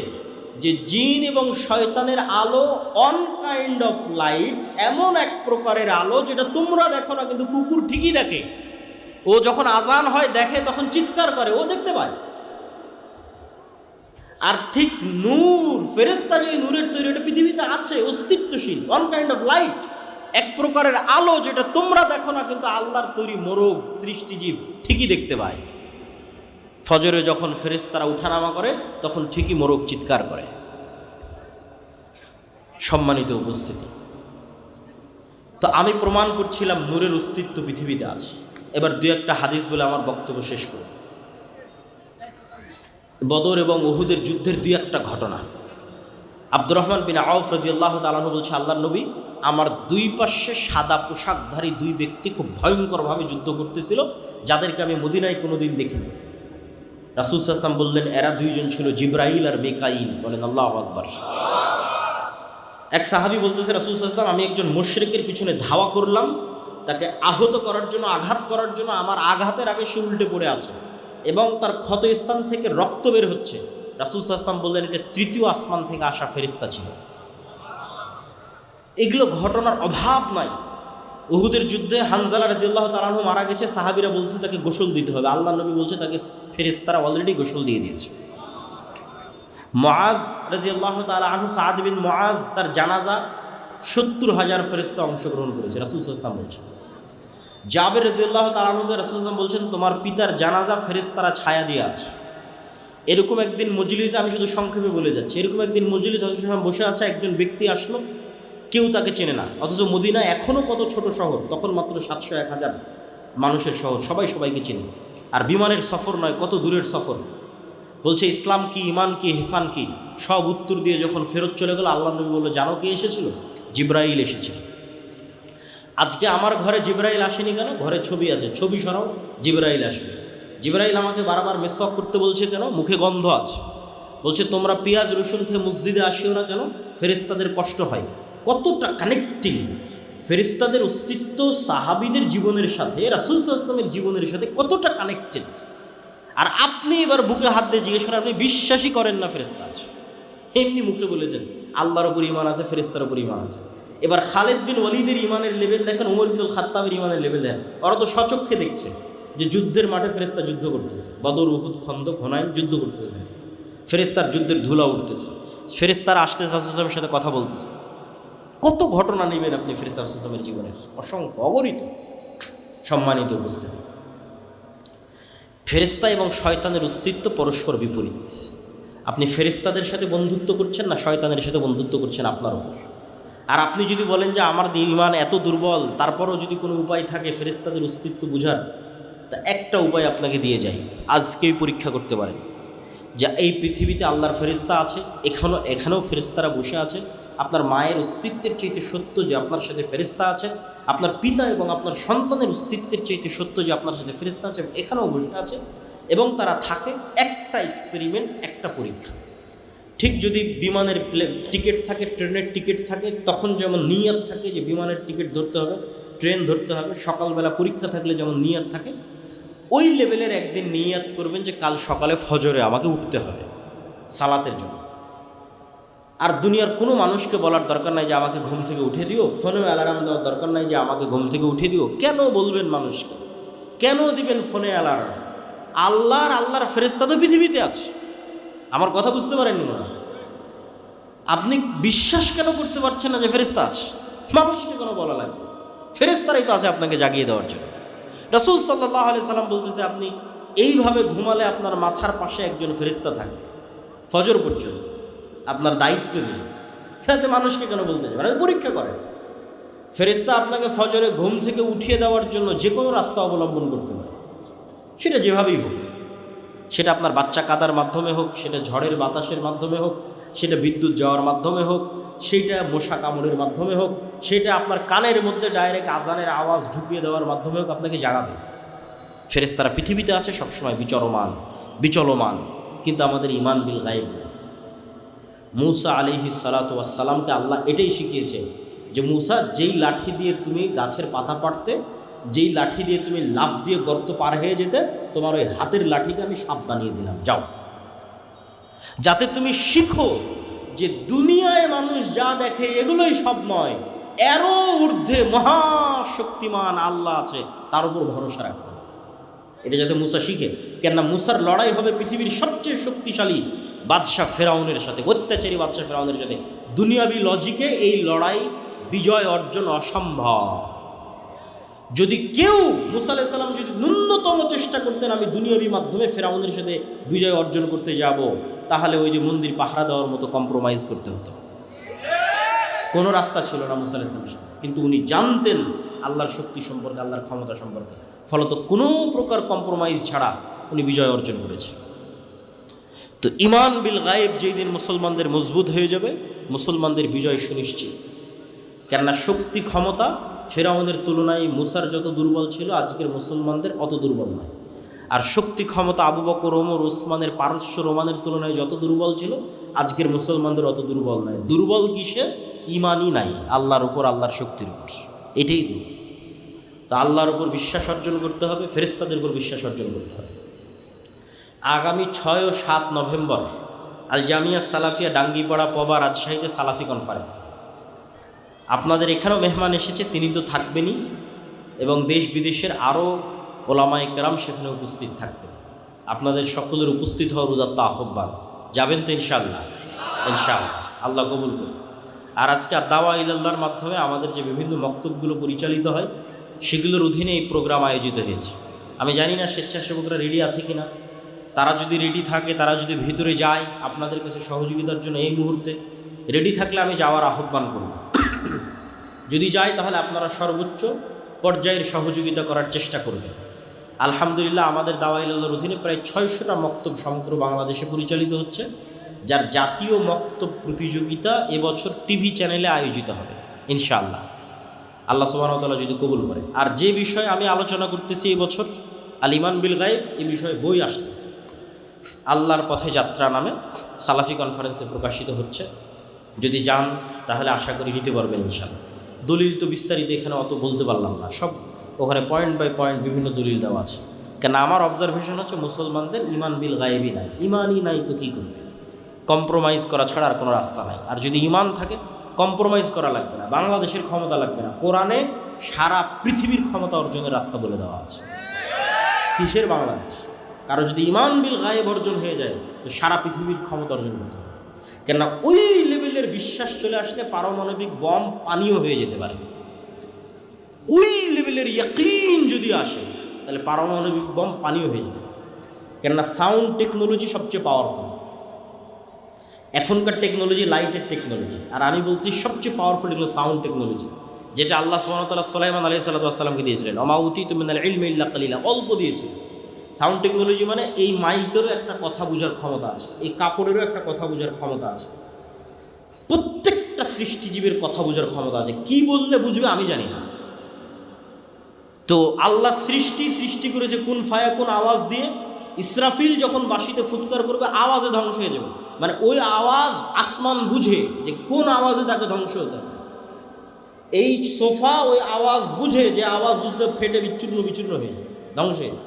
যে জিন এবং শয়তানের আলো অন কাইন্ড অফ লাইট, এমন এক প্রকারের আলো যেটা তোমরা দেখো না কিন্তু কুকুর ঠিকই দেখে। ও যখন আজান হয় দেখে, তখন চিৎকার করে, ও দেখতে পায়। আর ঠিক নূর, ফেরেশতা যে নূরের তৈরি, এটা পৃথিবীতে আছে, অস্তিত্বশীল, অন কাইন্ড অফ লাইট, এক প্রকারের আলো যেটা তোমরা দেখো না কিন্তু আল্লাহর তৈরি মোরগ সৃষ্টিজীব ঠিকই দেখতে পায়। ফজরে যখন ফেরেশতারা উঠানামা করে তখন ঠিকই মোরগ চিৎকার করে। সম্মানিত উপস্থিতি, তো আমি প্রমাণ করছিলাম নূরের অস্তিত্ব পৃথিবীতে আছে। এবার দু একটা হাদিস বলে আমার বক্তব্য শেষ করব। বদর এবং উহুদের যুদ্ধের দুই একটা ঘটনা। আব্দুর রহমান বিন আউফ রাদিয়াল্লাহু তাআলা আনহু বলছে, আল্লাহর নবী, আমার দুই পাশে সাদা পোশাকধারী দুই ব্যক্তি খুব ভয়ঙ্করভাবে যুদ্ধ করতেছিল, যাদেরকে আমি মদিনায় কোনোদিন দেখিনি। রাসূল সাল্লাল্লাহু আলাইহি ওয়াসাল্লাম বললেন, এরা দুইজন ছিল জিবরাইল আর মিকাইল। বলেন আল্লাহু আকবার। এক সাহাবী বলতেছে, রাসূল সাল্লাল্লাহু আলাইহি ওয়াসাল্লাম, আমি একজন মুশরিকের পিছনে ধাওয়া করলাম, তাকে আহত করার জন্য, আঘাত করার জন্য। আমার আঘাতের আগে সে উল্টে পড়ে আছে এবং তার ক্ষত স্থান থেকে রক্ত বের হচ্ছে। রাসূল সাল্লাল্লাহু আলাইহি ওয়াসাল্লাম বললেন, এটা তৃতীয় আসমান থেকে আসা ফেরেশতা ছিল। এগুলো ঘটনার অভাব নাই। উহুদের যুদ্ধে হানজালা রাদিয়াল্লাহু তাআলা আনহু মারা গেছে, সাহাবীরা বলছে তাকে গোসল দিতে হবে। আল্লাহ নবী বলছে তাকে ফেরেশতারা অলরেডি গোসল দিয়ে দিয়েছে। মুআজ রাদিয়াল্লাহু তাআলা আনহু, সাদ বিন মুআজ, তার জানাজা ৭০,০০০ ফেরেশতা অংশগ্রহণ করেছে, রাসূল সাল্লাল্লাহু আলাইহি ওয়াসাল্লাম বলছেন। জাবের রাদিয়াল্লাহু তাআলা আনহুকে রাসূল সাল্লাল্লাহু আলাইহি ওয়াসাল্লাম বলছেন, তোমার পিতার জানাজা ফেরেশতারা ছায়া দিয়ে আছে। এরকম একদিন মজলিসে, আমি শুধু সংক্ষেপে বলে যাচ্ছি, এরকম একদিন মজলিস রাসূল সাল্লাল্লাহু আলাইহি ওয়াসাল্লাম বসে আছে, একজন ব্যক্তি আসলো, কেউ তাকে চেনে না, অথচ মদিনা এখনও কত ছোট শহর, তখন মাত্র ৭০০-১,০০০ মানুষের শহর, সবাই সবাইকে চেনে। আর বিমানের সফর নয়, কত দূরের সফর। বলছে, ইসলাম কি, ইমান কি, ইহসান কি, সব উত্তর দিয়ে যখন ফেরত চলে গেল, আল্লাহ নবী বলল, জানো কে এসেছিল? জিবরাইল এসেছিল। আজকে আমার ঘরে জিবরাইল আসেনি কেন? ঘরে ছবি আছে, ছবি সরাও, জিবরাইল আসবে। জিবরাইল আমাকে বারবার মেসওয়াক করতে বলছে কেন? মুখে গন্ধ আছে। বলছে, তোমরা পেঁয়াজ রসুন খেয়ে মসজিদে আসিও না কেন? ফেরেশতাদের কষ্ট হয়। কতটা কানেক্টিং ফেরেশতাদের অস্তিত্ব সাহাবীদের জীবনের সাথে, রাসূল সাল্লাল্লাহু আলাইহি ওয়াসাল্লামের জীবনের সাথে কতটা কানেক্টেড। আর আপনি এবার বুকে হাত দিয়ে জিজ্ঞেস করেন, আপনি বিশ্বাসই করেন না ফেরেশতা আছে? এমনি মুখে বলেছেন আল্লাহর উপর ঈমান আছে, ফেরেশতার উপর ঈমান আছে। এবার খালিদ বিন ওয়ালিদের ঈমানের লেভেল দেখেন, ওমর বিন খাত্তাবের ঈমানের লেভেল দেখেন। ওরা তো স্বচক্ষে দেখছে যে যুদ্ধের মাঠে ফেরেশতা যুদ্ধ করতেছে, বদর, উহুদ, খন্দক, হুনাইন যুদ্ধ করতেছে ফেরেশতা। ফেরেশতার যুদ্ধের ধুলা উঠতেছে, ফেরেশতারা আসতে রাসূল সাল্লাল্লাহু আলাইহি ওয়াসাল্লামের সাথে কথা বলতেছে। কত ঘটনা নেবেন আপনি ফেরেশতা রাসূল সাল্লাল্লাহু আলাইহি ওয়াসাল্লামের জীবনের, অসংখ্য, অগণিত। সম্মানিত উপস্থিতি, ফেরেশতা এবং শয়তানের অস্তিত্ব পরস্পর বিপরীত। আপনি ফেরেশতাদের সাথে বন্ধুত্ব করছেন না শয়তানের সাথে বন্ধুত্ব করছেন আপনার উপর। আর আপনি যদি বলেন যে আমার ঈমান এত দুর্বল, তারপরও যদি কোনো উপায় থাকে ফেরেশতাদের অস্তিত্ব বোঝার, তা একটা উপায় আপনাকে দিয়ে যাই, আজকেই পরীক্ষা করতে পারেন যে এই পৃথিবীতে আল্লাহর ফেরেশতা আছে, এখানেও ফেরেশতারা বসে আছে। আপনার মায়ের অস্তিত্বের চাইতে সত্য যে আপনার সাথে ফেরেশতা আছে, আপনার পিতা এবং আপনার সন্তানের অস্তিত্বের চাইতে সত্য যে আপনার সাথে ফেরেশতা আছে, এখানেও বসে আছে এবং তারা থাকে। একটা এক্সপেরিমেন্ট, একটা পরীক্ষা। ঠিক যদি বিমানের টিকিট থাকে, ট্রেনের টিকিট থাকে, তখন যেমন নিয়ত থাকে যে বিমানের টিকিট ধরতে হবে, ট্রেন ধরতে হবে, সকালবেলা পরীক্ষা থাকলে যেমন নিয়ত থাকে, ওই লেভেলের একদিন নিয়ত করবেন যে কাল সকালে ফজরে আমাকে উঠতে হবে সালাতের জন্য। আর দুনিয়ার কোনো মানুষকে বলার দরকার নাই যে আমাকে ঘুম থেকে উঠে দিও, ফোনেও অ্যালার্ম দেওয়ার দরকার নাই যে আমাকে ঘুম থেকে উঠে দিও। কেন বলবেন মানুষকে? কেন দিবেন ফোনে অ্যালার্ম? আল্লাহর ফেরেশতা তো পৃথিবীতে আছে। আমার কথা বুঝতে পারেননি মনে হয়? আপনি বিশ্বাস কেন করতে পারছেন না যে ফেরেশতা আছে? মানুষকে কেন বলা লাগবে? ফেরেশতারাই তো আছে আপনাকে জাগিয়ে দেওয়ার জন্য। রাসূল সাল্লাল্লাহু আলাইহি সাল্লাম বলতেছে, আপনি এইভাবে ঘুমালে আপনার মাথার পাশে একজন ফেরেশতা থাকবে ফজর পর্যন্ত, আপনার দায়িত্ব নিয়ে। তাতে মানুষকে কেন বলতে যাবেন? পরীক্ষা করেন। ফেরেশতা আপনাকে ফজরে ঘুম থেকে উঠিয়ে দেওয়ার জন্য যে কোনো রাস্তা অবলম্বন করতে পারে, সেটা যেভাবেই হোক। সেটা আপনার বাচ্চা কাদার মাধ্যমে হোক, সেটা ঝড়ের বাতাসের মাধ্যমে হোক, সেটা বিদ্যুৎ যাওয়ার মাধ্যমে হোক, সেটা মশা কামড়ের মাধ্যমে হোক, সেটা আপনার কানের মধ্যে ডাইরেক্ট আজানের আওয়াজ ঢুকিয়ে দেওয়ার মাধ্যমে হোক, আপনাকে জাগাবে। ফেরেশতারা পৃথিবীতে আছে সবসময় বিচলমান, কিন্তু আমাদের ঈমান বিল গায়ব নেই। মূসা আলাইহিস সালাতু ওয়াস সালামকে আল্লাহ এটাই শিখিয়েছে যে মূসা, যেই লাঠি দিয়ে তুমি গাছের পাতা পাড়তে, যেই লাঠি দিয়ে তুমি লাফ দিয়ে গর্ত পার হয়ে যেতে, তোমার ওই হাতের লাঠিকে আমি সাপ বানিয়ে দিলাম, যাও। যাতে তুমি শিখো যে দুনিয়ায় মানুষ যা দেখে এগুলোই সব নয়, এরও ঊর্ধ্বে মহাশক্তিমান আল্লাহ আছে, তার উপর ভরসা রাখতে হবে। এটা যাতে মুসা শিখে। কেননা মুসার লড়াই হবে পৃথিবীর সবচেয়ে শক্তিশালী বাদশাহ ফেরাউনের সাথে, অত্যাচারী বাদশাহ ফেরাউনের সাথে। দুনিয়াবি লজিকে এই লড়াই বিজয় অর্জন অসম্ভব। যদি কেউ মুসা আলাইহিস সালাম যদি ন্যূনতম চেষ্টা করতেন আমি দুনিয়াবি মাধ্যমে ফেরাউনের সাথে বিজয় অর্জন করতে যাব, তাহলে ওই যে মন্দির পাহারা দেওয়ার মতো কম্প্রোমাইজ করতে হতো। কোনো রাস্তা ছিল না মুসা আলাইহিস সালামের সাথে। কিন্তু উনি জানতেন আল্লাহর শক্তি সম্পর্কে, আল্লাহর ক্ষমতা সম্পর্কে, ফলত কোনো প্রকার কম্প্রোমাইজ ছাড়া উনি বিজয় অর্জন করেছেন। তো ঈমান বিল গায়েব যেই দিন মুসলমানদের মজবুত হয়ে যাবে, মুসলমানদের বিজয় সুনিশ্চিত। কেননা শক্তি ক্ষমতা ফেরাউনের তুলনায় মুসার যত দুর্বল ছিল, আজকের মুসলমানদের অত দুর্বল নয়। আর শক্তি ক্ষমতা আবু বকর, ওমর, ওসমানের, পারস্য রোমানের তুলনায় যত দুর্বল ছিল, আজকের মুসলমানদের অত দুর্বল নয়। দুর্বল কিসে? ঈমানই নাই আল্লাহর উপর, আল্লাহর শক্তির উপর, এটাই দুর্বল। তো আল্লাহর উপর বিশ্বাস অর্জন করতে হবে, ফেরেশতাদের উপর বিশ্বাস অর্জন করতে হবে। আগামী 6 ও 7 নভেম্বর আল জামিয়া সালাফিয়া ডাঙ্গিপাড়া পবা রাজশাহীতে সালাফি কনফারেন্স। আপনাদের এখানেও মেহমান এসেছে, তিনি তো থাকবেনই, এবং দেশ বিদেশের আরও ওলামায়ে কেরাম সেখানে উপস্থিত থাকবেন। আপনাদের সকলের উপস্থিত হওয়ার উদাত্ত আহ্বান। যাবেন তো ইনশাআল্লাহ? ইনশাআল্লাহ, আল্লাহ কবুল করুন। আর আজকে দাওয়া ইলাল্লাহর মাধ্যমে আমাদের যে বিভিন্ন মক্তবগুলো পরিচালিত হয়, সেগুলোর অধীনে এই প্রোগ্রাম আয়োজিত হয়েছে। আমি জানি না স্বেচ্ছাসেবকরা রেডি আছে কিনা। তারা যদি রেডি থাকে, তারা যদি ভিতরে যায় আপনাদের কাছে সহযোগিতার জন্য, এই মুহূর্তে রেডি থাকলে আমি যাওয়ার আহ্বান করব। যদি যায় তাহলে আপনারা সর্বোচ্চ পর্যায়ের সহযোগিতা করার চেষ্টা করবেন। আলহামদুলিল্লাহ, আমাদের দাওয়া ইলাল্লাহর অধীনে প্রায় 600টা মক্তব সমগ্র বাংলাদেশে পরিচালিত হচ্ছে, যার জাতীয় মক্তব প্রতিযোগিতা এবছর টিভি চ্যানেলে আয়োজিত হবে ইনশাআল্লাহ, আল্লাহ সুবহানাহু ওয়া তাআলা যদি কবুল করে। আর যে বিষয়ে আমি আলোচনা করতেছি এবছর, আল ঈমান বিল গায়ব, এই বিষয়ে বই আসতেছে, আল্লাহর পথে যাত্রা নামে সালাফি কনফারেন্সে প্রকাশিত হচ্ছে। যদি যান তাহলে আশা করি নিতে পারবেন ইনশাআল্লাহ। দলিল তো বিস্তারিত এখানে অত বলতে পারলাম না, সব ওখানে পয়েন্ট বাই পয়েন্ট বিভিন্ন দলিল দেওয়া আছে। কেন আমার অবজারভেশন হচ্ছে মুসলমানদের ঈমান বিল গায়েবই নাই। ঈমানই নাই তো কী করবে? কম্প্রোমাইজ করা ছাড়া আর কোনো রাস্তা নাই। আর যদি ঈমান থাকে, কম্প্রোমাইজ করা লাগবে না, বাংলাদেশের ক্ষমতা লাগবে না, কোরআনে সারা পৃথিবীর ক্ষমতা অর্জনের রাস্তা বলে দেওয়া আছে। কিসের বাংলাদেশ? কারো যদি ঈমান বিল গায়েব অর্জন হয়ে যায়, তো সারা পৃথিবীর ক্ষমতা অর্জন করতে হবে। কেননা ওই লেভেলের বিশ্বাস চলে আসলে পারমাণবিক বম পানীয় হয়ে যেতে পারে। ওই লেভেলের ইয়াকিন যদি আসে, তাহলে পারমাণবিক বম পানীয় হয়ে যেতে পারে। কেননা সাউন্ড টেকনোলজি সবচেয়ে পাওয়ারফুল। এখনকার টেকনোলজি লাইটের টেকনোলজি, আর আমি বলছি সবচেয়ে পাওয়ারফুল এগুলো সাউন্ড টেকনোলজি, যেটা আল্লাহ সুবহানাহু ওয়া তাআলা সুলাইমান আলাইহিস সালামকে দিয়েছিলেন। ওমা উতীতু মিনাল ইলমি ইল্লা কালিলা, অল্প দিয়েছিলেন। সাউন্ড টেকনোলজি মানে এই মাইকেরও একটা কথা বোঝার ক্ষমতা আছে, এই কাপড়েরও একটা কথা বোঝার ক্ষমতা আছে, প্রত্যেকটা সৃষ্টিজীবের কথা বোঝার ক্ষমতা আছে। কি বললে বুঝবে আমি জানি না। তো আল্লাহ সৃষ্টি করেছে কুন ফায়াকুন আওয়াজ দিয়ে। ইসরাফিল যখন বাঁশিতে ফুৎকার করবে, আওয়াজে ধ্বংস হয়ে যাবে, মানে ওই আওয়াজ আসমান বুঝে যে কোন আওয়াজে তাকে ধ্বংস হতে হবে। এই সোফা ওই আওয়াজ বুঝে, যে আওয়াজ বুঝলে ফেটে বিচ্ছিন্ন হয়ে যায়, ধ্বংস হয়ে যায়।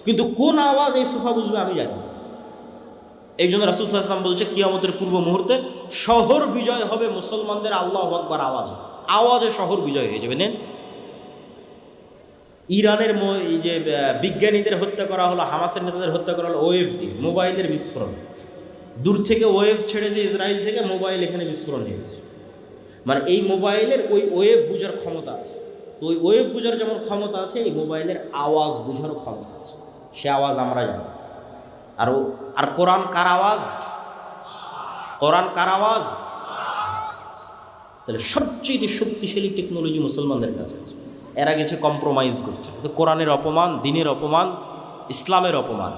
কিন্তু কোন আওয়াজ এই সোফা বুঝবে আমি জানি না। এই জন্য রাসূল সাল্লাল্লাহু আলাইহি ওয়াসাল্লাম বলছে কিয়ামতের পূর্ব মুহূর্তে শহর বিজয় হবে মুসলমানদের আল্লাহু আকবার আওয়াজে শহর বিজয় হয়ে যাবে। নেন, ইরানের এই যে বিজ্ঞানীদের হত্যা করা হলো, হামাসের নেতাদের হত্যা করা হলো ওয়েভ দিয়ে, মোবাইলের বিস্ফোরণ। দূর থেকে ওয়েভ ছেড়েছে ইসরায়েল থেকে, মোবাইল এখানে বিস্ফোরণ হয়ে গেছে। মানে এই মোবাইলের ওই ওয়েভ বোঝার ক্ষমতা আছে। তো ওই ওয়েভ বোঝার যেমন ক্ষমতা আছে, এই মোবাইলের আওয়াজ বোঝারও ক্ষমতা আছে। সে আওয়াজ আমরা জানি। আর কোরআন কার আওয়াজ? কোরআন কার আওয়াজ? তাহলে সবচেয়ে শক্তিশালী টেকনোলজি মুসলমানদের কাছে আছে। এরা গেছে কম্প্রোমাইজ করতে। তো কোরআনের অপমান, দিনের অপমান, ইসলামের অপমান।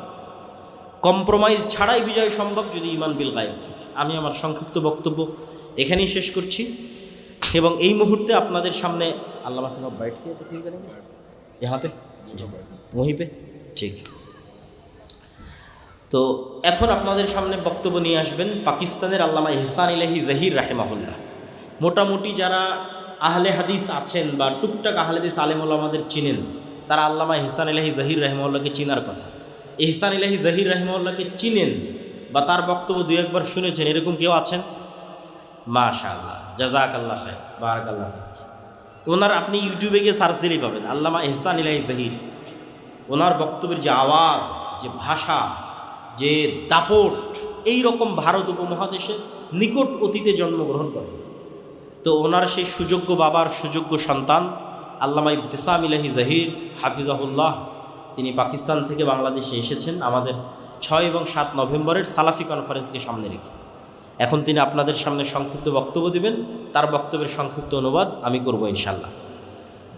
কম্প্রোমাইজ ছাড়াই বিজয় সম্ভব যদি ঈমান বিল গায়েব থাকে। আমি আমার সংক্ষিপ্ত বক্তব্য এখানেই শেষ করছি, এবং এই মুহূর্তে আপনাদের সামনে আল্লামা সাহেব বাইট কিয়া তো ঠিক করেंगे यहाँ पे वहीं पे ঠিক। তো এখন আপনাদের সামনে বক্তব্য নিয়ে আসবেন পাকিস্তানের আল্লামা ইহসান ইলাহি জহির রাহিমাহুল্লাহ। মোটামুটি যারা আহলে হাদিস আছেন বা টুকটাক আহলে হাদিস আলেম ওলামাদের চিনেন, তারা আল্লামা ইহসান ইলাহি জহির রাহিমাহুল্লাহকে চিনার কথা। ইহসান ইলাহি জহির রাহিমাহুল্লাহকে চিনেন বা তার বক্তব্য দুই একবার শুনেছেন, এরকম কেউ আছেন? মাশাআল্লাহ, জাযাকাল্লাহ খাইর, বারাকাল্লাহ ফিক। ওনার আপনি ইউটিউবে গিয়ে সার্চ দিলেই পাবেন, আল্লামা ইহসান ইলাহি জহির। ওনার বক্তব্যের যে আওয়াজ, যে ভাষা, যে দাপট, এই রকম ভারত উপমহাদেশে নিকট অতীতে জন্মগ্রহণ করে। তো ওনার সেই সুযোগ্য বাবার সুযোগ্য সন্তান আল্লামা ইবতিসাম ইলাহি জহির হাফিজাহুল্লাহ, তিনি পাকিস্তান থেকে বাংলাদেশে এসেছেন আমাদের 6 এবং 7 নভেম্বরের সালাফি কনফারেন্সকে সামনে রেখে। এখন তিনি আপনাদের সামনে সংক্ষিপ্ত বক্তব্য দেবেন, তার বক্তব্যের সংক্ষিপ্ত অনুবাদ আমি করব ইনশাআল্লাহ।